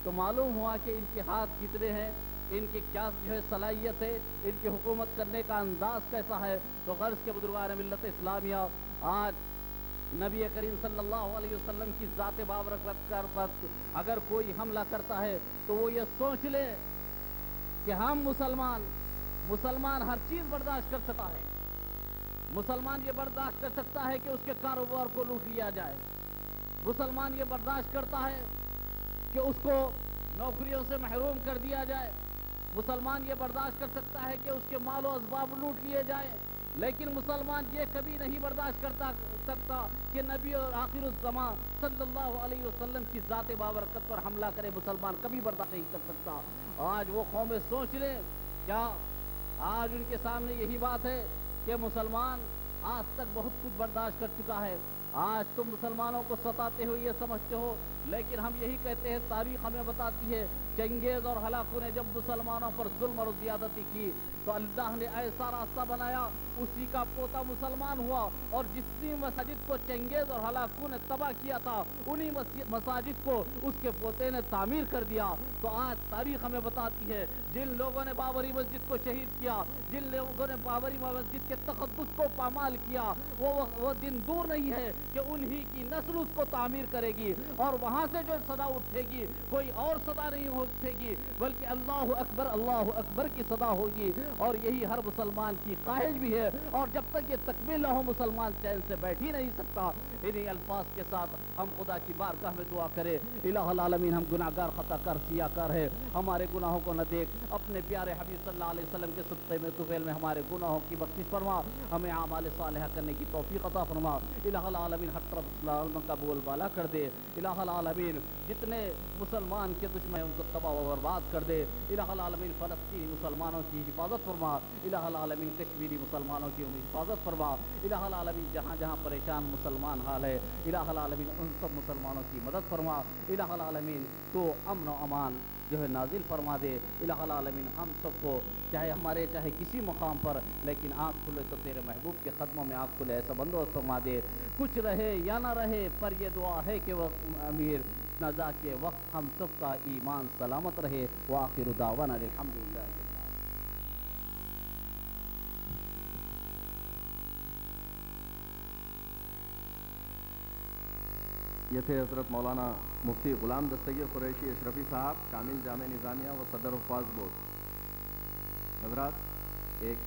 تو معلوم ہوا کہ ان کے ہاتھ کتنے ہیں، ان کی کیا صلاحیت ہے، ان کی حکومت کرنے کا انداز کیسا ہے۔ تو غرض کے بزرگان ملت اسلامیہ، آج نبی کریم صلی اللہ علیہ وسلم کی ذات بابرکت پر اگر کوئی حملہ کرتا ہے تو وہ یہ سوچ لے کہ ہم مسلمان ہر چیز برداشت کر سکتا ہے، مسلمان یہ برداشت کر سکتا ہے کہ اس کے کاروبار کو لوٹ لیا جائے، مسلمان یہ برداشت کرتا ہے کہ اس کو نوکریوں سے محروم کر دیا جائے، مسلمان یہ برداشت کر سکتا ہے کہ اس کے مال و اسباب لوٹ لیے جائیں، لیکن مسلمان یہ کبھی نہیں برداشت کرتا سکتا کہ نبی اور آخر الزماں صلی اللہ علیہ وسلم کی ذات بابرکت پر حملہ کرے، مسلمان کبھی برداشت نہیں کر سکتا۔ آج وہ قومیں سوچ لیں، کیا آج ان کے سامنے یہی بات ہے کہ مسلمان آج تک بہت کچھ برداشت کر چکا ہے، آج تم مسلمانوں کو ستاتے ہو یہ سمجھتے ہو، لیکن ہم یہی کہتے ہیں، تاریخ ہمیں بتاتی ہے، چنگیز اور ہلاکوں نے جب مسلمانوں پر ظلم اور زیادتی کی تو اللہ نے ایسا راستہ بنایا، اسی کا پوتا مسلمان ہوا، اور جتنی مساجد کو چنگیز اور ہلاکوں نے تباہ کیا تھا انہی مساجد کو اس کے پوتے نے تعمیر کر دیا۔ تو آج تاریخ ہمیں بتاتی ہے، جن لوگوں نے بابری مسجد کو شہید کیا، جن لوگوں نے بابری مسجد کے تقدس کو پامال کیا، وہ دن دور نہیں ہے کہ انہی کی نسل اس کو تعمیر کرے گی، اور وہاں سے جو صدا اٹھے گی کوئی اور صدا نہیں اٹھے گی، بلکہ اللہ اکبر کی صدا ہوگی، اور یہی ہر مسلمان کی خواہش بھی ہے، اور جب تک یہ تکمیل نہ ہو مسلمان چین سے بیٹھ ہی نہیں سکتا۔ انہی الفاظ کے ساتھ ہم خدا کی بارگاہ میں دعا کرے، الہ العالمین، ہم گناہ گار، خطا کار، سیاہ کار ہے، ہمارے گناہوں کو نہ دیکھ، اپنے پیارے حبیب صلی اللہ علیہ وسلم کے صدقے میں طفیل میں ہمارے گناہوں کی بخشش فرما، ہمیں اعمال صالحہ کرنے کی توفیق عطا فرما، الہ العالمین، ہر طرف اسلام کا بول بالا کر دے، الہ العالمین۔ العالمین جتنے مسلمان کے دشمن ہیں ان کو تباہ و برباد کر دے۔ الہ العالمین فلسطینی مسلمانوں کی حفاظت فرما، الہ العالمین کشمیری مسلمانوں کی حفاظت فرما، الہ العالمین جہاں جہاں پریشان مسلمان حال ہے الہ العالمین ان سب مسلمانوں کی مدد فرما، الہ العالمین تو امن و امان جو ہے نازل فرما دے۔ الہ العالمین ہم سب کو چاہے کسی مقام پر، لیکن آنکھ کھلے تو تیرے محبوب کے قدموں میں آنکھ کھلے ایسا بندوبست فرما دے۔ کچھ رہے یا نہ رہے پر یہ دعا ہے کہ وہ امیر نزا کے وقت ہم سب کا ایمان سلامت رہے۔ وآخر دعوانا الحمدللہ۔ یہ تھے حضرت مولانا مفتی غلام دستگیر قریشی اشرفی صاحب، کامل جامع نظامیہ و صدر حفاظ بورڈ۔ حضرات ایک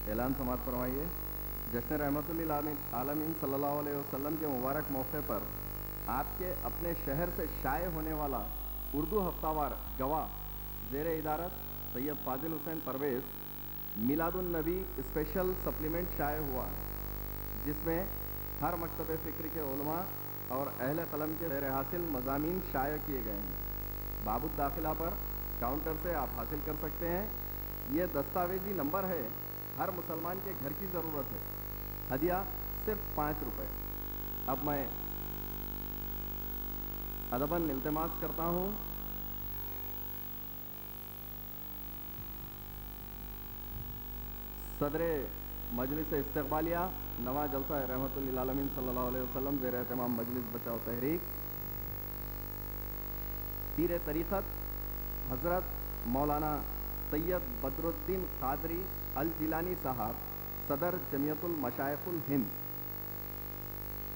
اعلان سماعت فرمائیے۔ جشن رحمت للعالمین صلی اللہ علیہ وسلم کے مبارک موقع پر آپ کے اپنے شہر سے شائع ہونے والا اردو ہفتہ وار گواہ زیر ادارت سید فاضل حسین پرویز میلاد النبی اسپیشل سپلیمنٹ شائع ہوا ہے، جس میں ہر مکتب فکری کے علماء اور اہل قلم کے زیر حاصل مضامین شائع کیے گئے ہیں۔ باب الداخلہ پر کاؤنٹر سے آپ حاصل کر سکتے ہیں۔ یہ دستاویزی نمبر ہے، ہر مسلمان کے گھر کی ضرورت ہے۔ ہدیہ صرف 5 روپے۔ اب میں ادباً التماس کرتا ہوں صدر مجلس استقبالیہ نواں جلسہ رحمت للعالمین صلی اللہ علیہ وسلم زیر اہتمام مجلس بچاؤ تحریک، پیر طریقت حضرت مولانا سید بدر الدین قادری الجیلانی صاحب صدر جمعیت المشائخ الہند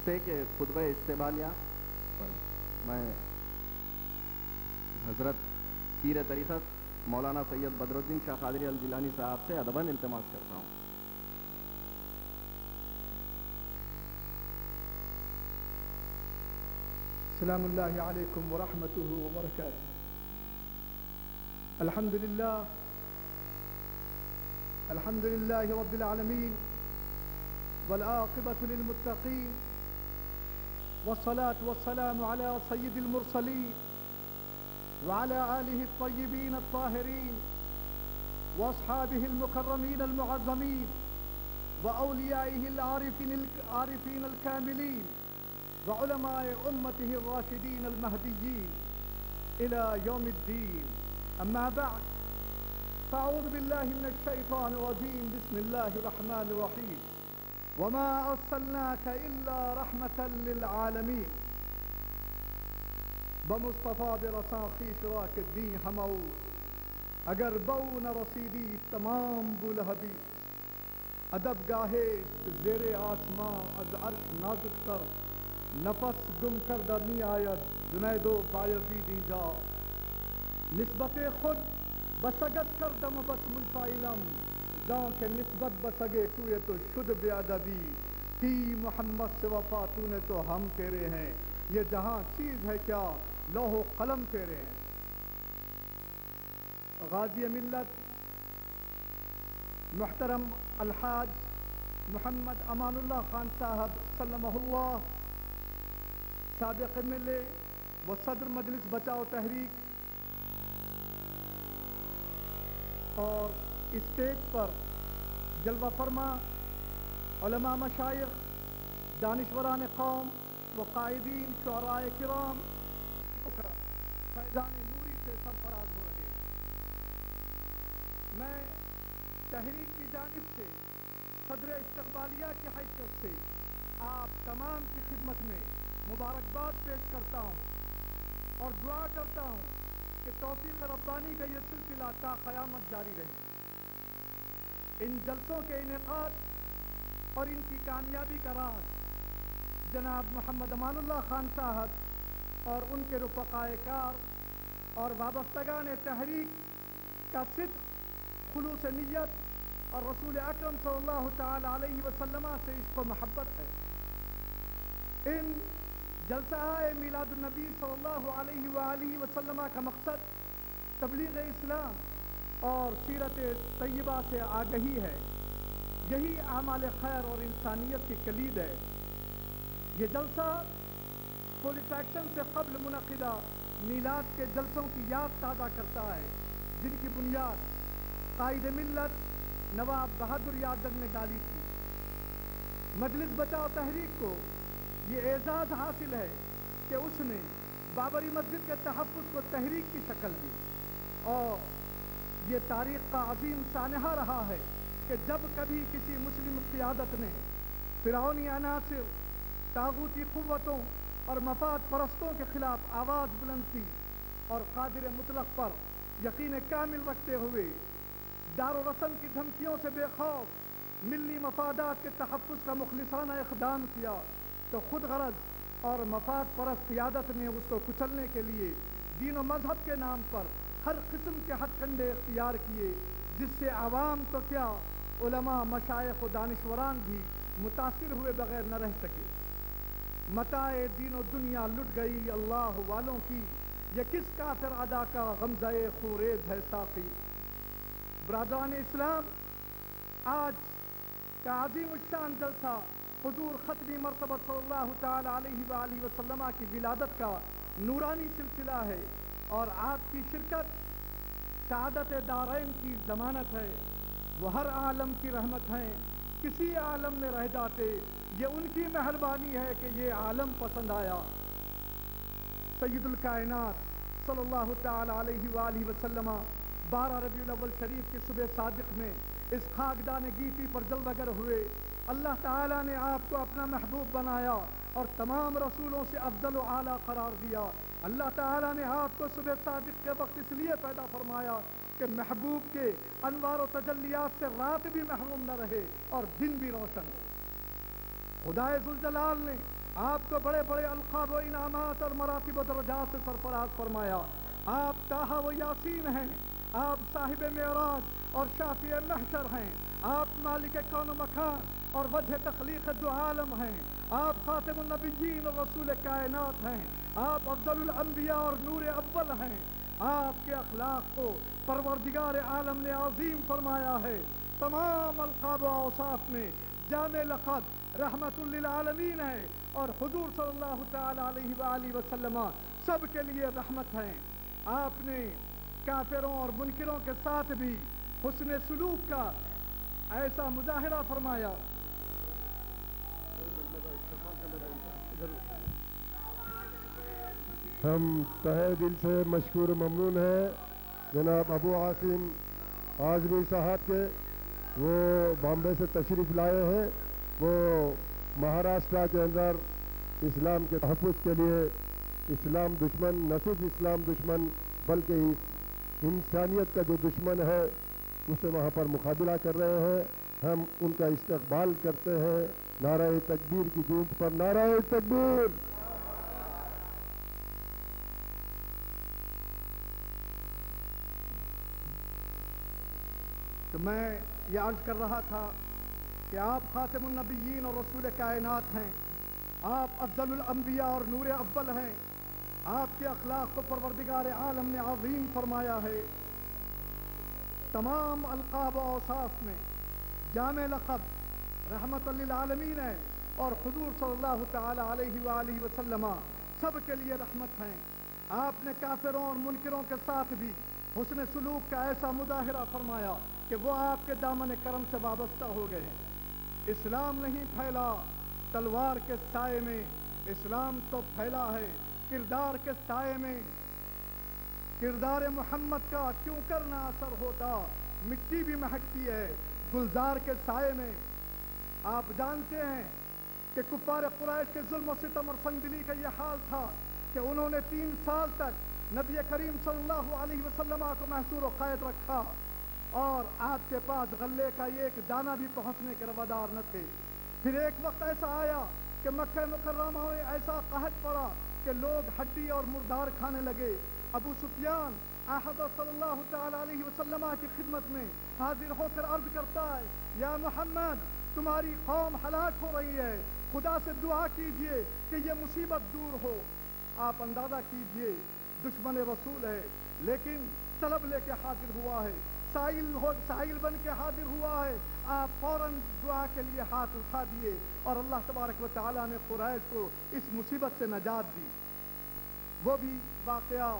سے کہ خطبہ استقبالیہ میں حضرت پیر طریقت مولانا سید بدر الدین شاہ قادری الجیلانی صاحب سے ادباً التماس کرتا ہوں۔ السلام اللہ علیکم ورحمتہ وبرکاتہ۔ الحمد للہ رب العالمین والعاقبۃ للمتقین والصلاة والسلام علی سید المرسلین وعلى آلہ الطیبین الطاہرین واصحابہ المکرمین المعظمین واولیائہ العارفین الکاملین وعلماء امته الراشدین المہدیین الى یوم الدین، اما بعد فاعوذ باللہ من الشیطان الرجیم، بسم اللہ الرحمن الرحیم، وما ارسلناک الا رحمتا للعالمین۔ بمصطفیٰ برساں خویش راک الدین ہمو، اگر بو نہ رسیدی تمام بولہدیث، ادب گاہے زیر آسمان از عرش نازک کر، نفس گم کردہ می آید جنید و بایزید جا، نسبت خود بسگت کردم بس منفعلم، زان کے نسبت بسگے توئے تو شد بے ادبی، کی محمد سے وفاتون تو ہم تیرے ہیں، یہ جہاں چیز ہے کیا لوح و قلم تیرے ہیں۔ غازی ملت محترم الحاج محمد امان اللہ خان صاحب سلمہ اللہ، سابق ملے و صدر مجلس بچاؤ تحریک، اور اسٹیج پر جلوہ فرما علماء مشائخ، دانشوران قوم و قائدین، شعراء کرام فیضان نوری سے سرفراز ہو رہے۔ میں تحریک کی جانب سے صدر استقبالیہ کی حیثیت سے آپ تمام کی خدمت میں مبارکباد پیش کرتا ہوں اور دعا کرتا ہوں کہ توفیق ربانی کا یہ سلسلہ تا قیامت جاری رہے۔ ان جلسوں کے انعقاد اور ان کی کامیابی کا راز جناب محمد امان اللہ خان صاحب اور ان کے رفقائے کار اور وابستگان تحریک کا صدق، خلوص نیت اور رسول اکرم صلی اللہ تعالی علیہ وسلم سے عشق و محبت ہے۔ ان جلسہ میلاد النبی صلی اللہ علیہ وآلہ وسلم کا مقصد تبلیغ اسلام اور سیرت طیبہ سے آگہی ہے، یہی اعمال خیر اور انسانیت کی کلید ہے۔ یہ جلسہ پولیس ایکشن سے قبل منعقدہ میلاد کے جلسوں کی یاد تازہ کرتا ہے، جن کی بنیاد قائد ملت نواب بہادر یادگار نے ڈالی تھی۔ مجلس بچاؤ تحریک کو یہ اعزاز حاصل ہے کہ اس نے بابری مسجد کے تحفظ کو تحریک کی شکل دی، اور یہ تاریخ کا عظیم سانحہ رہا ہے کہ جب کبھی کسی مسلم قیادت نے فرعونی عناصر، طاغوتی قوتوں اور مفاد پرستوں کے خلاف آواز بلند کی اور قادر مطلق پر یقین کامل رکھتے ہوئے دار و رسم کی دھمکیوں سے بے خوف ملی مفادات کے تحفظ کا مخلصانہ اقدام کیا، تو خود غرض اور مفاد پرست قیادت نے اس کو کچلنے کے لیے دین و مذہب کے نام پر ہر قسم کے ہتھ کنڈے اختیار کیے، جس سے عوام تو کیا علماء، مشائخ و دانشوران بھی متاثر ہوئے بغیر نہ رہ سکے۔ متاع دین و دنیا لٹ گئی اللہ والوں کی، یہ کس کافر ادا کا غمزہ خوریز ہے ساقی۔ برادران اسلام، آج کا عظیم الشان جلسہ حضور ختمی مرتبہ صلی اللہ تعالی علیہ وآلہ وسلم کی ولادت کا نورانی سلسلہ ہے، اور آپ کی شرکت سعادت دارین کی ضمانت ہے۔ وہ ہر عالم کی رحمت ہیں، کسی عالم میں رہ جاتے، یہ ان کی مہربانی ہے کہ یہ عالم پسند آیا۔ سید الکائنات صلی اللہ تعالی علیہ وآلہ وسلم 12 ربیع الاول شریف کی صبح صادق میں اس خاکدان گیتی پر جلوہ گر ہوئے۔ اللہ تعالیٰ نے آپ کو اپنا محبوب بنایا اور تمام رسولوں سے افضل و اعلیٰ قرار دیا۔ اللہ تعالیٰ نے آپ کو صبح صادق کے وقت اس لیے پیدا فرمایا کہ محبوب کے انوار و تجلیات سے رات بھی محروم نہ رہے اور دن بھی روشن ہو۔ خدائے ذوالجلال نے آپ کو بڑے بڑے القاب و انعامات اور مراتب و درجات سے سرفراز فرمایا۔ آپ طٰہٰ و یاسین ہیں، آپ صاحب معراج اور شافع محشر ہیں، آپ مالک کون و مکان اور وجہ تخلیق دو عالم ہیں، آپ خاتم النبیین اور رسول کائنات ہیں، آپ افضل الانبیاء اور نور اول ہیں۔ آپ کے اخلاق کو پروردگار عالم نے عظیم فرمایا ہے۔ تمام القاب و اوصاف میں جامع لقب رحمت للعالمین ہے، اور حضور صلی اللہ تعالی علیہ وآلہ وسلم سب کے لیے رحمت ہیں۔ آپ نے کافروں اور منکروں کے ساتھ بھی حسن سلوک کا ایسا مظاہرہ فرمایا۔ ہم تہہ دل سے مشکور ممنون ہیں جناب ابو عاصم اعظمی صاحب کے، وہ بامبے سے تشریف لائے ہیں۔ وہ مہاراشٹرا کے اندر اسلام کے تحفظ کے لیے اسلام دشمن، نہ صرف اسلام دشمن بلکہ انسانیت کا جو دشمن ہے اسے وہاں پر مقابلہ کر رہے ہیں۔ ہم ان کا استقبال کرتے ہیں نعرہ تکبیر کی گونج پر۔ نعرہ تکبیر! تو میں یہ عرض کر رہا تھا کہ آپ خاتم النبیین اور رسول کائنات ہیں، آپ افضل الانبیاء اور نور اول ہیں۔ آپ کے اخلاق کو پروردگار عالم نے عظیم فرمایا ہے۔ تمام القاب و اوصاف میں جامع لقب رحمت للعالمین ہے، اور حضور صلی اللہ تعالی علیہ وآلہ وسلم سب کے لیے رحمت ہیں۔ آپ نے کافروں اور منکروں کے ساتھ بھی حسن سلوک کا ایسا مظاہرہ فرمایا کہ وہ آپ کے دامن کرم سے وابستہ ہو گئے ہیں۔ اسلام نہیں پھیلا تلوار کے سائے میں، اسلام تو پھیلا ہے کردار کے سائے میں۔ کردار محمد کا کیوں کرنا اثر ہوتا، مٹی بھی مہکتی ہے گلزار کے سائے میں۔ آپ جانتے ہیں کہ کفار قریش کے ظلم و ستم اور سنگدلی کا یہ حال تھا کہ انہوں نے 3 سال تک نبی کریم صلی اللہ علیہ وسلم کو محصور و قید رکھا، اور آپ کے پاس غلے کا ایک دانہ بھی پہنچنے کے روادار نہ تھے۔ پھر ایک وقت ایسا آیا کہ مکہ مکرمہ میں ایسا قحط پڑا کہ لوگ ہڈی اور مردار کھانے لگے۔ ابو سفیان حضرت صلی اللہ تعالی علیہ وسلم کی خدمت میں حاضر ہو کر عرض کرتا ہے، یا محمد، تمہاری قوم ہلاک ہو رہی ہے، خدا سے دعا کیجئے کہ یہ مصیبت دور ہو۔ آپ اندازہ کیجئے دشمن رسول ہے لیکن طلب لے کے حاضر ہوا ہے، سائل بن کے حاضر ہوا ہے، آپ فوراً دعا کے لیے ہاتھ اٹھا دیے اور اللہ تبارک و تعالیٰ نے قریش کو اس مصیبت سے نجات دی۔ وہ بھی واقعہ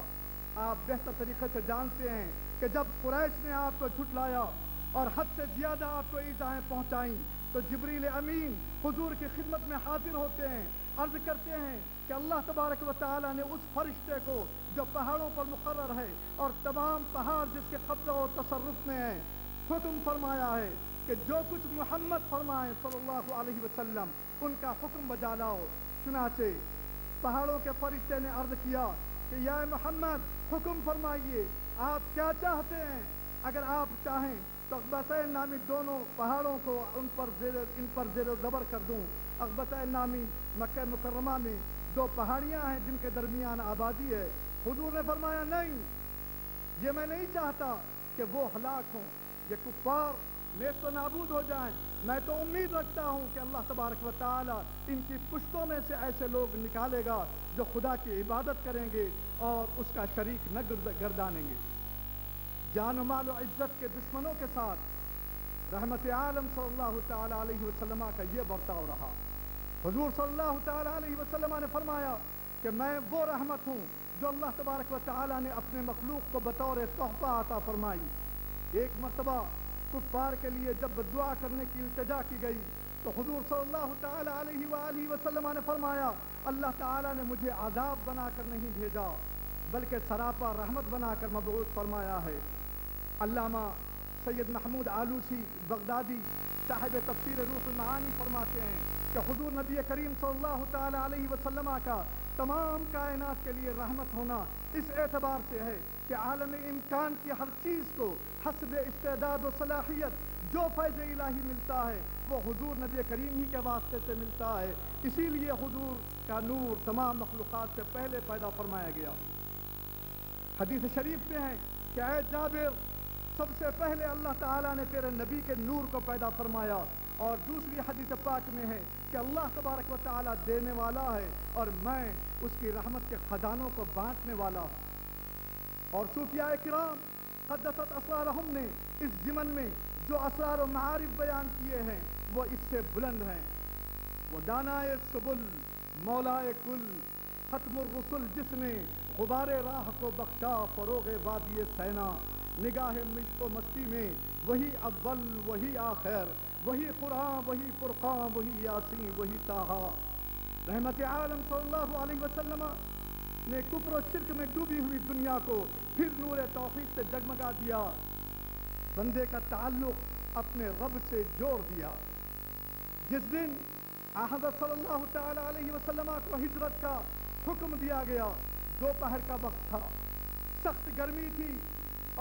آپ بہتر طریقے سے جانتے ہیں کہ جب قریش نے آپ کو جھٹلایا اور حد سے زیادہ آپ کو ایذائیں پہنچائیں تو جبریل امین حضور کی خدمت میں حاضر ہوتے ہیں، عرض کرتے ہیں کہ اللہ تبارک و تعالیٰ نے اس فرشتے کو جو پہاڑوں پر مقرر ہے اور تمام پہاڑ جس کے قبضہ و تصرف میں ہیں، حکم فرمایا ہے کہ جو کچھ محمد فرمائے صلی اللہ علیہ وسلم ان کا حکم بجا لاؤ۔ چنانچہ پہاڑوں کے فرشتے نے عرض کیا کہ یا محمد حکم فرمائیے، آپ کیا چاہتے ہیں؟ اگر آپ چاہیں تو اقبسین نامی دونوں پہاڑوں کو ان پر زیر و زبر کر دوں۔ اقبسین نامی مکہ مکرمہ میں دو پہاڑیاں ہیں جن کے درمیان آبادی ہے۔ حضور نے فرمایا نہیں، یہ میں نہیں چاہتا کہ وہ ہلاک ہوں، یہ کفار نیست و نابود ہو جائیں۔ میں تو امید رکھتا ہوں کہ اللہ تبارک و تعالیٰ ان کی پشتوں میں سے ایسے لوگ نکالے گا جو خدا کی عبادت کریں گے اور اس کا شریک نہ گردانیں گے۔ جان و مال و عزت کے دشمنوں کے ساتھ رحمت عالم صلی اللہ تعالیٰ علیہ وسلم کا یہ برتاؤ رہا۔ حضور صلی اللہ تعالیٰ علیہ وسلم نے فرمایا کہ میں وہ رحمت ہوں جو اللہ تبارک و تعالیٰ نے اپنے مخلوق کو بطور تحفہ عطا فرمائی۔ ایک مرتبہ کفار کے لیے جب دعا کرنے کی التجا کی گئی تو حضور صلی اللہ تعالیٰ علیہ وآلہ وسلم نے فرمایا اللہ تعالیٰ نے مجھے عذاب بنا کر نہیں بھیجا بلکہ سراپا رحمت بنا کر مبعوث فرمایا ہے۔ علامہ سید محمود آلوسی بغدادی صاحب تفسیر روح المعانی فرماتے ہیں کہ حضور نبی کریم صلی اللہ تعالیٰ علیہ وسلم کا تمام کائنات کے لیے رحمت ہونا اس اعتبار سے ہے کہ عالم امکان کی ہر چیز کو حسب استعداد و صلاحیت جو فیض الہی ملتا ہے وہ حضور نبی کریم ہی کے واسطے سے ملتا ہے، اسی لیے حضور کا نور تمام مخلوقات سے پہلے پیدا فرمایا گیا۔ حدیث شریف میں ہے کہ اے جابر سب سے پہلے اللہ تعالیٰ نے تیرے نبی کے نور کو پیدا فرمایا، اور دوسری حدیث پاک میں ہے کہ اللہ تبارک و تعالیٰ دینے والا ہے اور میں اس کی رحمت کے خزانوں کو بانٹنے والا ہوں۔ اور صوفیاء کرام قدست اسرارہم نے اس ضمن میں جو اسرار و معارف بیان کیے ہیں وہ اس سے بلند ہیں۔ وہ دانائے سبل مولائے کل ختم الرسل جس نے غبار راہ کو بخشا فروغ وادی سینا، نگاہ مشق و مستی میں وہی اول وہی آخر، وہی قرآن وہی فرقان وہی یاسین وہی طٰہٰ۔ رحمت عالم صلی اللہ علیہ وسلم نے کفر و شرک میں ڈوبی ہوئی دنیا کو پھر نور توحید سے جگمگا دیا، بندے کا تعلق اپنے رب سے جوڑ دیا۔ جس دن حضرت صلی اللہ تعالیٰ علیہ وسلم کو ہجرت کا حکم دیا گیا، دوپہر کا وقت تھا، سخت گرمی تھی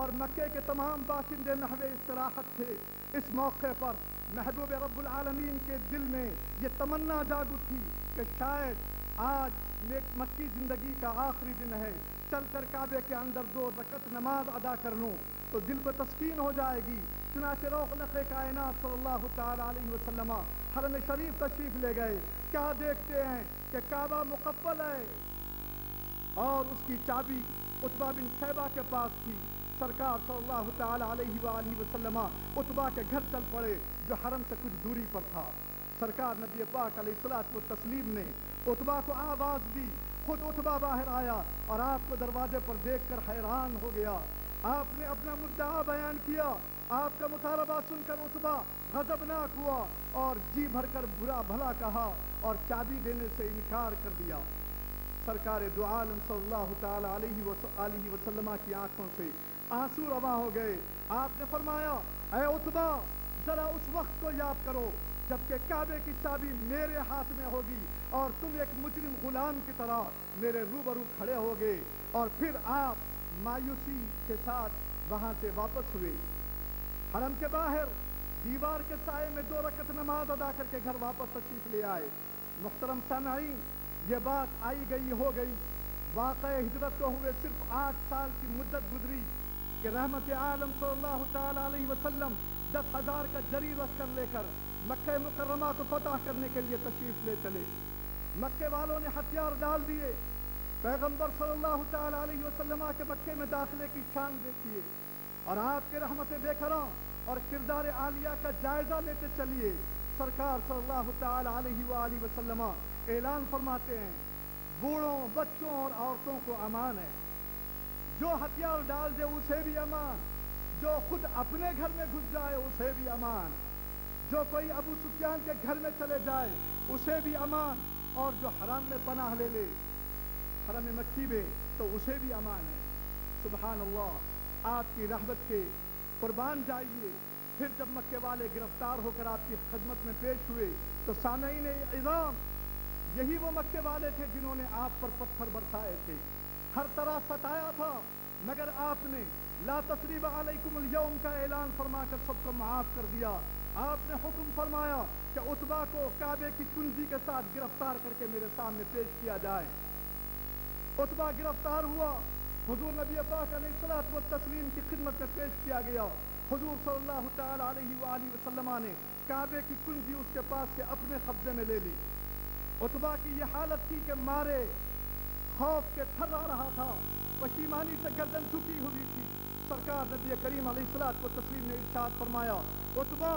اور مکے کے تمام باشندے محو استراحت تھے۔ اس موقع پر محبوب رب العالمین کے دل میں یہ تمنا جاگ اٹھی کہ شاید آج مکی زندگی کا آخری دن ہے، چل کر کعبے کے اندر 2 رکعت نماز ادا کر لوں تو دل کو تسکین ہو جائے گی۔ چنانچہ روخلق کائنات صلی اللہ تعالیٰ علیہ وسلم حرم شریف تشریف لے گئے۔ کیا دیکھتے ہیں کہ کعبہ مقفل ہے اور اس کی چابی عتبہ بن شیبہ کے پاس تھی۔ سرکار صلی اللہ تعالیٰ علیہ وآلہ وسلم عتبہ کے گھر چل پڑے جو حرم سے کچھ دوری پر تھا۔ سرکار نبی پاک علیہ الصلوۃ والتسلیم نے عتبہ کو آواز دی، خود عتبہ باہر آیا اور آپ کو دروازے پر دیکھ کر حیران ہو گیا۔ آپ نے اپنا مدعا بیان کیا، آپ کا مطالبہ سن کر عتبہ غضبناک ہوا اور جی بھر کر برا بھلا کہا اور چابی دینے سے انکار کر دیا۔ سرکار دو عالم صلی اللہ تعالیٰ علیہ وسلم کی آنکھوں سے آنسو رواں ہو گئے۔ آپ نے فرمایا اے عتبہ ذرا اس وقت کو یاد کرو جبکہ کعبے کی چابی میرے ہاتھ میں ہوگی اور تم ایک مجرم غلام کی طرح میرے روبرو کھڑے ہوگے۔ اور پھر آپ مایوسی کے ساتھ وہاں سے واپس ہوئے۔ حرم کے باہر دیوار کے سائے میں 2 رکعت نماز ادا کر کے گھر واپس تشریف لے آئے۔ محترم سامعین، یہ بات آئی گئی ہو گئی، واقع ہجرت کو ہوئے صرف 8 سال کی مدت گزری کہ رحمت عالم صلی اللہ تعالیٰ علیہ وسلم 10,000 کا جری رکھ کر لے کر مکہ مکرمہ کو فتح کرنے کے لیے تشریف لے چلے۔ مکے والوں نے ہتھیار ڈال دیے۔ پیغمبر صلی اللہ تعالیٰ علیہ وسلم کے مکے میں داخلے کی شان دیکھیے، اور آپ کے رحمت بے کرم اور کردار عالیہ کا جائزہ لیتے چلیے۔ سرکار صلی اللہ تعالی علیہ وآلہ وسلم اعلان فرماتے ہیں بوڑھوں، بچوں اور عورتوں کو امان ہے، جو ہتھیار ڈال دے اسے بھی امان، جو خود اپنے گھر میں گھس جائے اسے بھی امان، جو کوئی ابو سفیان کے گھر میں چلے جائے اسے بھی امان، اور جو حرام میں پناہ لے لے حرم مکی میں تو اسے بھی امان ہے۔ سبحان اللہ، آپ کی رحمت کے قربان جائیے۔ پھر جب مکے والے گرفتار ہو کر آپ کی خدمت میں پیش ہوئے تو سامعین اعظام، یہی وہ مکے والے تھے جنہوں نے آپ پر پتھر برسائے تھے، ہر طرح ستایا تھا، مگر آپ نے لا تثریب علیکم اليوم کا اعلان فرما کر سب کو معاف کر دیا۔ آپ نے حکم فرمایا کہ عتبہ کو کعبے کی کنجی کے ساتھ گرفتار کر کے میرے سامنے پیش کیا جائے۔ عتبہ گرفتار ہوا، حضور نبی پاک علیہ الصلوۃ والتسلیم کی خدمت میں پیش کیا گیا۔ حضور صلی اللہ تعالی علیہ وآلہ وسلم نے کعبے کی کنجی اس کے پاس سے اپنے قبضے میں لے لی۔ عتبہ کی یہ حالت تھی کہ مارے خوف کے تھرا رہا تھا، پشیمانی سے گردن جھکی ہوئی تھی۔ سرکار نبی کریم علیہ الصلوۃ والتسلیم نے ارشاد فرمایا عتبہ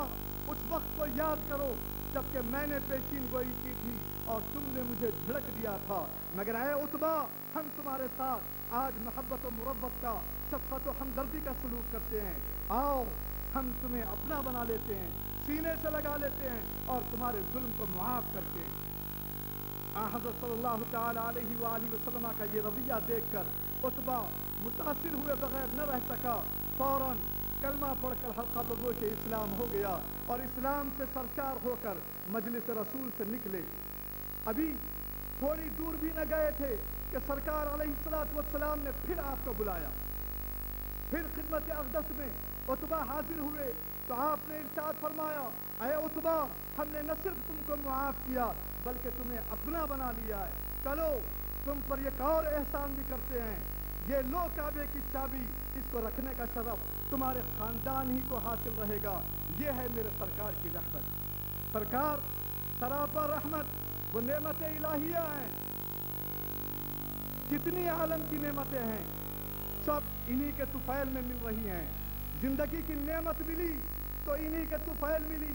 اس وقت کو یاد کرو جب کہ میں نے پیشین گوئی کی تھی اور تم نے مجھے جھڑک دیا تھا، مگر اے عتبہ ہم تمہارے ساتھ آج محبت و مربت کا، شفقت و ہمدردی کا سلوک کرتے ہیں، آؤ ہم تمہیں اپنا بنا لیتے ہیں، سینے سے لگا لیتے ہیں اور تمہارے ظلم کو معاف کرتے ہیں۔ حضرت صلی اللہ تعالی علیہ وآلہ وسلم کا یہ رویہ دیکھ کر عتبہ متاثر ہوئے بغیر نہ رہ سکا، فوراً کلمہ پڑھ کر حلقہ بگوش اسلام ہو گیا اور اسلام سے سرشار ہو کر مجلس رسول سے نکلے۔ ابھی تھوڑی دور بھی نہ گئے تھے کہ سرکار علیہ الصلوۃ والسلام نے پھر آپ کو بلایا۔ پھر خدمت اقدس میں عتبہ حاضر ہوئے تو آپ نے ارشاد فرمایا اے عتبہ ہم نے نہ صرف تم کو معاف کیا بلکہ تمہیں اپنا بنا لیا ہے، چلو تم پر ایک اور احسان بھی کرتے ہیں، یہ لو کعبے کی چابی، اس کو رکھنے کا شرف تمہارے خاندان ہی کو حاصل رہے گا۔ یہ ہے میرے سرکار کی رحمت۔ سرکار سراپا رحمت، وہ نعمت الہیہ ہیں، جتنی عالم کی نعمتیں ہیں سب انہی کے طفیل میں مل رہی ہیں۔ زندگی کی نعمت ملی تو انہی کے طفیل ملی۔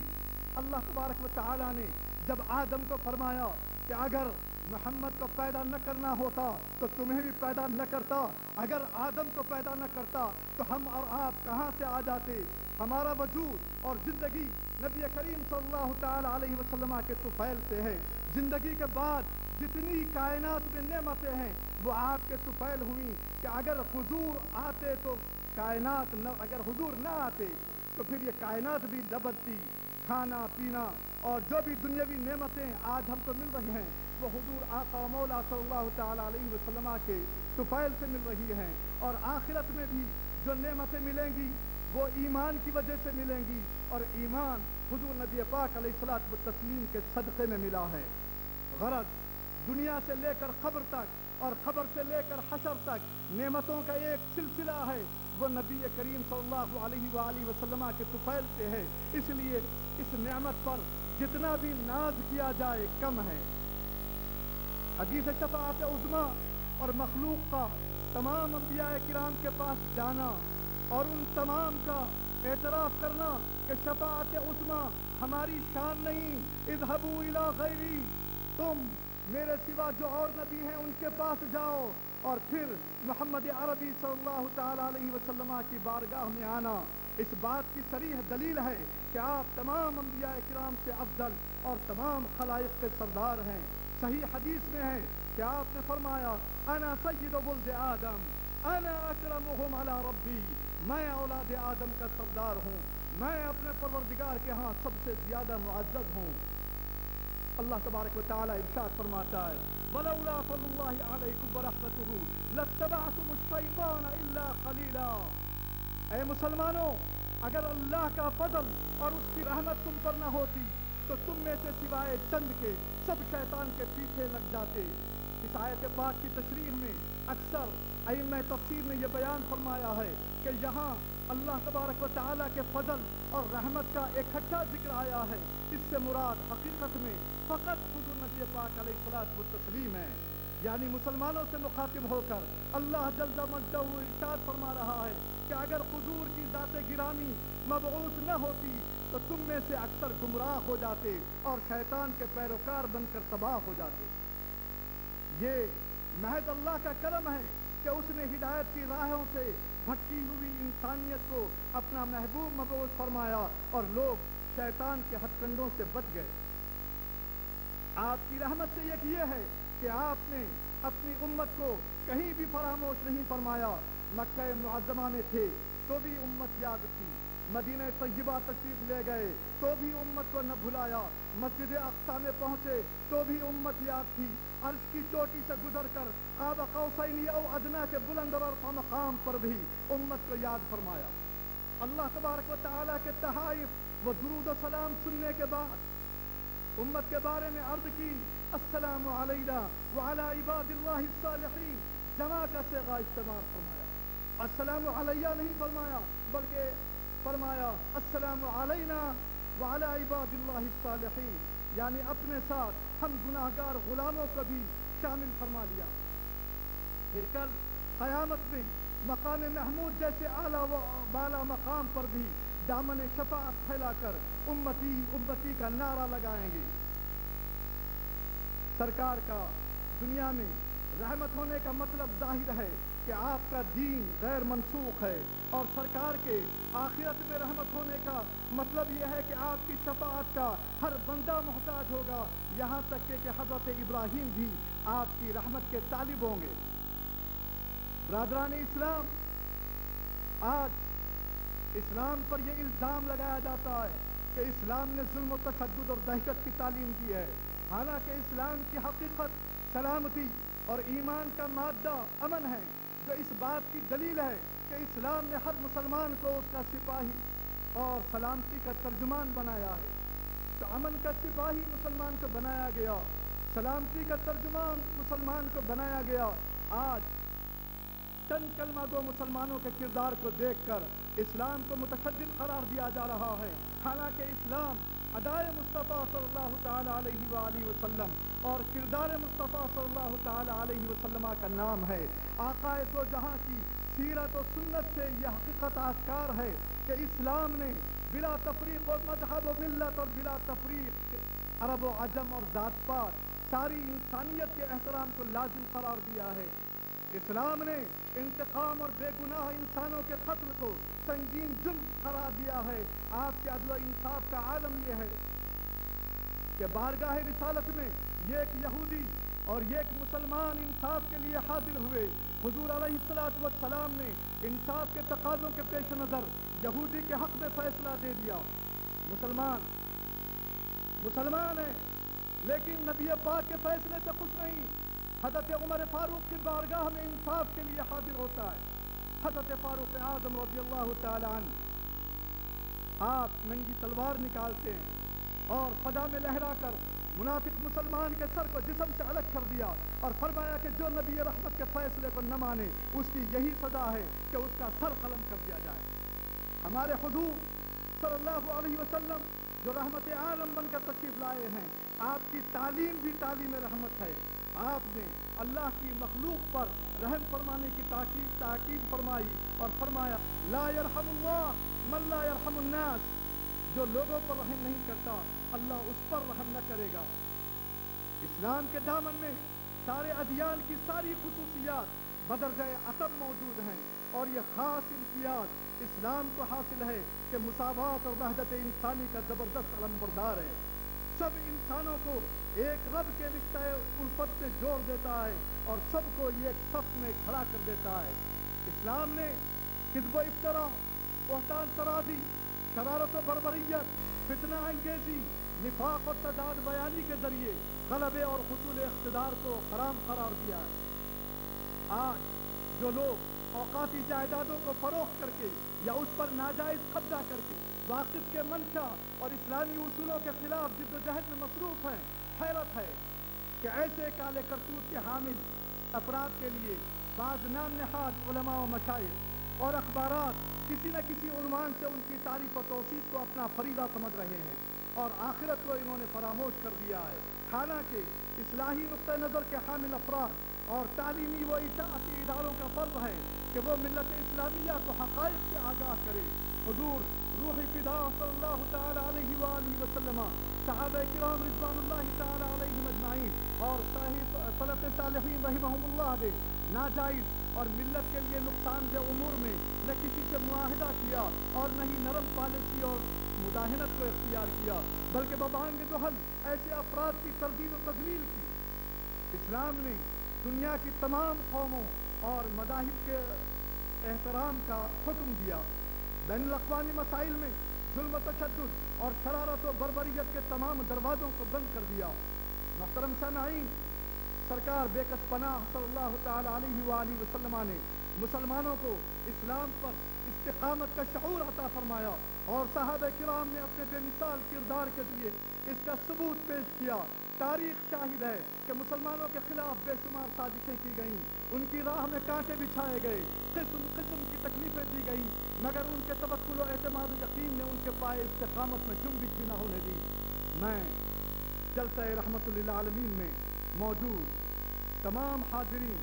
اللہ تبارک و تعالیٰ نے جب آدم کو فرمایا کہ اگر محمد کو پیدا نہ کرنا ہوتا تو تمہیں بھی پیدا نہ کرتا، اگر آدم کو پیدا نہ کرتا تو ہم اور آپ کہاں سے آ جاتے؟ ہمارا وجود اور زندگی نبی کریم صلی اللہ تعالی علیہ وسلم کے طفیل سے ہے۔ زندگی کے بعد جتنی کائنات میں نعمتیں ہیں وہ آپ کے طفیل ہوئیں کہ اگر حضور آتے تو کائنات نہ، اگر حضور نہ آتے تو پھر یہ کائنات بھی نہ بنتی۔ کھانا پینا اور جو بھی دنیاوی نعمتیں آج ہم کو مل رہی ہیں وہ حضور آقا و مولا صلی اللہ تعالی علیہ وسلم کے طفیل سے مل رہی ہیں، اور آخرت میں بھی جو نعمتیں ملیں گی وہ ایمان کی وجہ سے ملیں گی، اور ایمان حضور نبی پاک علیہ الصلوۃ والتسلیم کے صدقے میں ملا ہے۔ غرض دنیا سے لے کر قبر تک اور قبر سے لے کر حشر تک نعمتوں کا ایک سلسلہ ہے، وہ نبی کریم صلی اللہ علیہ وآلہ وسلم کے طفیل سے ہے، اس لیے اس نعمت پر جتنا بھی ناز کیا جائے کم ہے۔ حدیث شفاعت عظمیٰ اور مخلوق کا تمام انبیاء کرام کے پاس جانا اور ان تمام کا اعتراف کرنا کہ شفاعت عظمیٰ ہماری شان نہیں، اذهبوا الی غیری، تم میرے سوا جو اور نبی ہیں ان کے پاس جاؤ، اور پھر محمد عربی صلی اللہ تعالی علیہ وسلم کی بارگاہ میں آنا، اس بات کی صریح دلیل ہے کہ آپ تمام انبیاء کرام سے افضل اور تمام خلائق کے سردار ہیں۔ صحیح حدیث میں ہے کہ آپ نے فرمایا انا سید ولد آدم انا اکرمہم علی ربی، میں اولاد آدم کا سردار ہوں، میں اپنے پروردگار کے ہاں سب سے زیادہ معزز ہوں۔ اللہ تبارک و تعالی ارشاد فرماتا ہے ولولا فضل اللہ علیکم ورحمتہ لاتبعتم الشیطان الا قلیلا، اے مسلمانوں اگر اللہ کا فضل اور اس کی رحمت تم پر نہ ہوتی تو تم میں سے سوائے چند کے سب شیطان کے پیچھے لگ جاتے۔ اس آیت پاک کی تشریح میں اکثر ائمہ تفسیر نے یہ بیان فرمایا ہے کہ یہاں اللہ تبارک و تعالیٰ کے فضل اور رحمت کا اکٹھا ذکر آیا ہے، اس سے مراد حقیقت میں فقط حضور نبی پاک علیہ الصلوۃ والتسلیم ہے۔ یعنی مسلمانوں سے مخاطب ہو کر اللہ جل مجدہ ارشاد فرما رہا ہے کہ اگر حضور کی ذات گرامی مبعوث نہ ہوتی تو تم میں سے اکثر گمراہ ہو جاتے اور شیطان کے پیروکار بن کر تباہ ہو جاتے۔ یہ محض اللہ کا کرم ہے کہ اس نے ہدایت کی راہوں سے بھٹکی ہوئی انسانیت کو اپنا محبوب مبعوث فرمایا اور لوگ شیطان کے ہتھ کنڈوں سے بچ گئے۔ آپ کی رحمت سے ایک یہ ہے کہ آپ نے اپنی امت کو کہیں بھی فراموش نہیں فرمایا۔ مکہ معظمہ میں تھے تو بھی امت یاد تھی، مدینہ طیبہ تشریف لے گئے تو بھی امت کو نہ بھلایا، مسجد اقصی میں پہنچے تو بھی امت یاد تھی، عرش کی چوٹی سے گزر کر قاب قوسین او ادنیٰ کے بلند اور عرفہ مقام پر بھی امت کو یاد فرمایا۔ اللہ تبارک و تعالیٰ کے تحائف و درود و سلام سننے کے بعد امت کے بارے میں عرض کی السلام علینا وعلی عباد اللہ الصالحین، جمع کا صیغہ استعمال فرمایا۔ السلام علیہ نہیں فرمایا بلکہ فرمایا السلام علینا وعلی عباد اللہ الصالحین، یعنی اپنے ساتھ ہم گناہگار غلاموں کو بھی شامل فرما لیا۔ پھر کل قیامت میں مقام محمود جیسے اعلیٰ و بالا مقام پر بھی دامن شفاعت پھیلا کر امتی امتی کا نعرہ لگائیں گے۔ سرکار کا دنیا میں رحمت ہونے کا مطلب ظاہر ہے کہ آپ کا دین غیر منسوخ ہے، اور سرکار کے آخرت میں رحمت ہونے کا مطلب یہ ہے کہ آپ کی شفاعت کا ہر بندہ محتاج ہوگا، یہاں تک کہ حضرت ابراہیم بھی آپ کی رحمت کے طالب ہوں گے۔ برادران اسلام، آج اسلام پر یہ الزام لگایا جاتا ہے کہ اسلام نے ظلم و تشدد اور دہشت کی تعلیم دی ہے، حالانکہ اسلام کی حقیقت سلامتی اور ایمان کا مادہ امن ہے، جو اس بات کی دلیل ہے کہ اسلام نے ہر مسلمان کو اس کا سپاہی اور سلامتی کا ترجمان بنایا ہے۔ تو امن کا سپاہی مسلمان کو بنایا گیا، سلامتی کا ترجمان مسلمان کو بنایا گیا۔ آج چند کلمہ گو مسلمانوں کے کردار کو دیکھ کر اسلام کو متشدد قرار دیا جا رہا ہے، حالانکہ اسلام ادائے مصطفیٰ صلی اللہ تعالیٰ علیہ وآلہ وسلم اور کردار مصطفیٰ صلی اللہ تعالیٰ علیہ وسلم کا نام ہے۔ آقا دو جہاں کی سیرت و سنت سے یہ حقیقت آشکار ہے کہ اسلام نے بلا تفریق و مذہب و ملت اور بلا تفریق عرب و عجم اور ذات پات ساری انسانیت کے احترام کو لازم قرار دیا ہے۔ اسلام نے انتقام اور بے گناہ انسانوں کے قتل کو سنگین جرم قرار دیا ہے۔ آپ کے عدل و انصاف کا عالم یہ ہے کہ بارگاہ رسالت میں ایک یہودی اور ایک مسلمان انصاف کے لیے حاضر ہوئے۔ حضور علیہ الصلوۃ والسلام نے انصاف کے تقاضوں کے پیش نظر یہودی کے حق میں فیصلہ دے دیا۔ مسلمان ہے لیکن نبی پاک کے فیصلے سے خوش نہیں، حضرت عمر فاروق کی بارگاہ میں انصاف کے لیے حاضر ہوتا ہے۔ حضرت فاروق اعظم رضی اللہ تعالی عنہ آپ ننگی تلوار نکالتے ہیں اور فضا میں لہرا کر منافق مسلمان کے سر کو جسم سے الگ کر دیا اور فرمایا کہ جو نبی رحمت کے فیصلے کو نہ مانے اس کی یہی سزا ہے کہ اس کا سر قلم کر دیا جائے۔ ہمارے حضور صلی اللہ علیہ وسلم جو رحمت عالم بن کر تشریف لائے ہیں، آپ کی تعلیم بھی تعلیم رحمت ہے۔ آپ نے اللہ کی مخلوق پر رحم فرمانے کی تاکید فرمائی اور فرمایا لا یرحم اللہ من لا یرحم الناس، جو لوگوں پر رحم نہیں کرتا اللہ اس پر رحم نہ کرے گا۔ اسلام کے دامن میں سارے ادیان کی ساری خصوصیات بدرجہ اتم موجود ہیں، اور یہ خاص امتیاز اسلام کو حاصل ہے کہ مساوات اور وحدت انسانی کا زبردست علمبردار ہے۔ سب انسانوں کو ایک رب کے رشتہ الفت سے جوڑ دیتا ہے اور سب کو ایک صف میں کھڑا کر دیتا ہے۔ اسلام نے کذب و افطرا، بہتان سرازی، شرارت و بربریت، فتنہ انگیزی، نفاق اور تضاد بیانی کے ذریعے غلبے اور حصول اقتدار کو حرام قرار دیا ہے۔ آج جو لوگ اوقافی جائیدادوں کو فروخت کر کے یا اس پر ناجائز قبضہ کر کے واقف کے منشا اور اسلامی اصولوں کے خلاف جد و جہد میں مصروف ہیں، حیرت ہے کہ ایسے کالے کرتوت کے حامل افراد کے لیے بعض نام نہاد علماء و مشائخ اور اخبارات کسی نہ کسی عنوان سے ان کی تعریف و توصیف کو اپنا فریضہ سمجھ رہے ہیں اور آخرت کو انہوں نے فراموش کر دیا ہے، حالانکہ اصلاحی نقطہ نظر کے حامل افراد اور تعلیمی و اشاعتی اداروں کا فرض ہے کہ وہ ملت اسلامیہ کو حقائق سے آگاہ کرے۔ حضور روح فدا صلی اللہ تعالی علیہ وآلہ وسلم، صحابہ کرام رضوان اللہ تعالی علیہم اجمعین اور سلف صالحین رحمہم اللہ نے ناجائز اور ملت کے لیے نقصان دہ امور میں نہ کسی سے معاہدہ کیا اور نہ ہی نرم پالیسی اور مداہنت کو اختیار کیا، بلکہ ببانگ دہل ایسے افراد کی تردید و تذلیل کی۔ اسلام نے دنیا کی تمام قوموں اور مذاہب کے احترام کا حکم دیا، بین الاقوامی مسائل میں ظلم و تشدد اور شرارت و بربریت کے تمام دروازوں کو بند کر دیا۔ محترم سامعین، سرکار بے کس پناہ صلی اللہ تعالی علیہ وآلہ وسلم نے مسلمانوں کو اسلام پر استقامت کا شعور عطا فرمایا اور صحابہ کرام نے اپنے بے مثال کردار کے ذریعے اس کا ثبوت پیش کیا۔ تاریخ شاہد ہے کہ مسلمانوں کے خلاف بے شمار سازشیں کی گئیں، ان کی راہ میں کانٹے بچھائے گئے، قسم قسم کی تکلیفیں دی گئیں، مگر ان کے توکل و اعتماد و یقین نے ان کے پائے استقامت میں جنبش بھی نہ ہونے دی۔ میں جلسہ رحمت للعالمین میں موجود تمام حاضرین،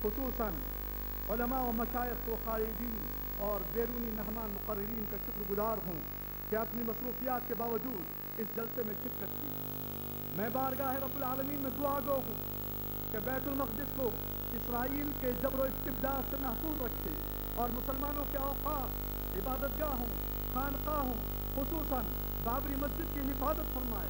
خصوصاً علماء و مشائخ و قائدین اور بیرونی مہمان مقررین کا شکر گزار ہوں کہ اپنی مصروفیات کے باوجود اس جلسے میں شرکت کی۔ میں بارگاہ رب العالمین میں دعا گو ہوں کہ بیت المقدس کو اسرائیل کے جبر و استبداد سے محفوظ رکھے اور مسلمانوں کے اوقات، عبادت گاہوں، خانقاہوں، خصوصاً بابری مسجد کی حفاظت فرمائے۔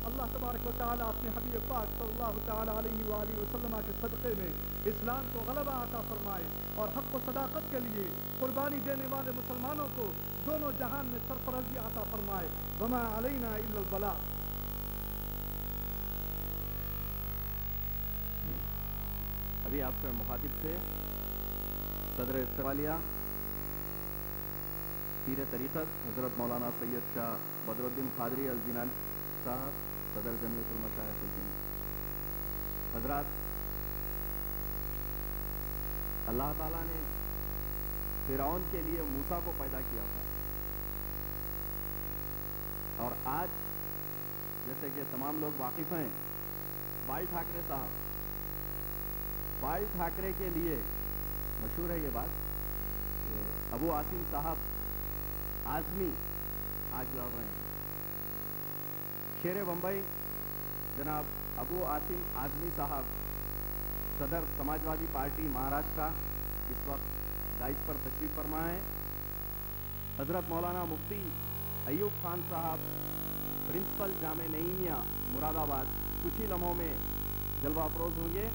اللہ تبارک و تعالیٰ اپنے حبیب پاک صلی اللہ تعالیٰ علیہ وآلہ وسلم کے صدقے میں اسلام کو غلبہ عطا فرمائے اور حق و صداقت کے لیے قربانی دینے والے مسلمانوں کو دونوں جہان میں سرفرازی عطا فرمائے۔ وما علینا الا البلاغ۔ ابھی آپ سے مخاطب تھے صدر استقبالیہ پیر طریقت حضرت مولانا سید شاہ بدر الدین قادری الجیلانی صاحب، صدر جمعیت المشائخ الہند۔ حضرات، اللہ تعالیٰ نے فرعون کے لیے موسیٰ کو پیدا کیا تھا، اور آج جیسے کہ تمام لوگ واقف ہیں، بال ٹھاکرے صاحب، بال ٹھاکرے کے لیے مشہور ہے یہ بات کہ ابو عاصم صاحب اعظمی آج لڑ رہے ہیں۔ شیر بمبئی جناب ابو عاصم اعظمی صاحب، صدر سماجوادی پارٹی مہاراشٹرا، اس وقت دائش پر تشریف فرما ہیں۔ حضرت مولانا مفتی ایوب خان صاحب، پرنسپل جامع نعیمیہ مراد آباد، کچھ ہی لمحوں میں جلوہ افروز ہوں گے۔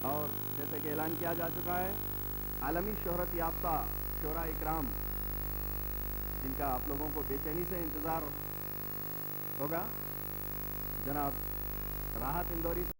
اور جیسے کہ اعلان کیا جا چکا ہے، عالمی شہرت یافتہ شعراء اکرام جن کا آپ لوگوں کو بے چینی سے انتظار ہوگا، جناب راحت اندوری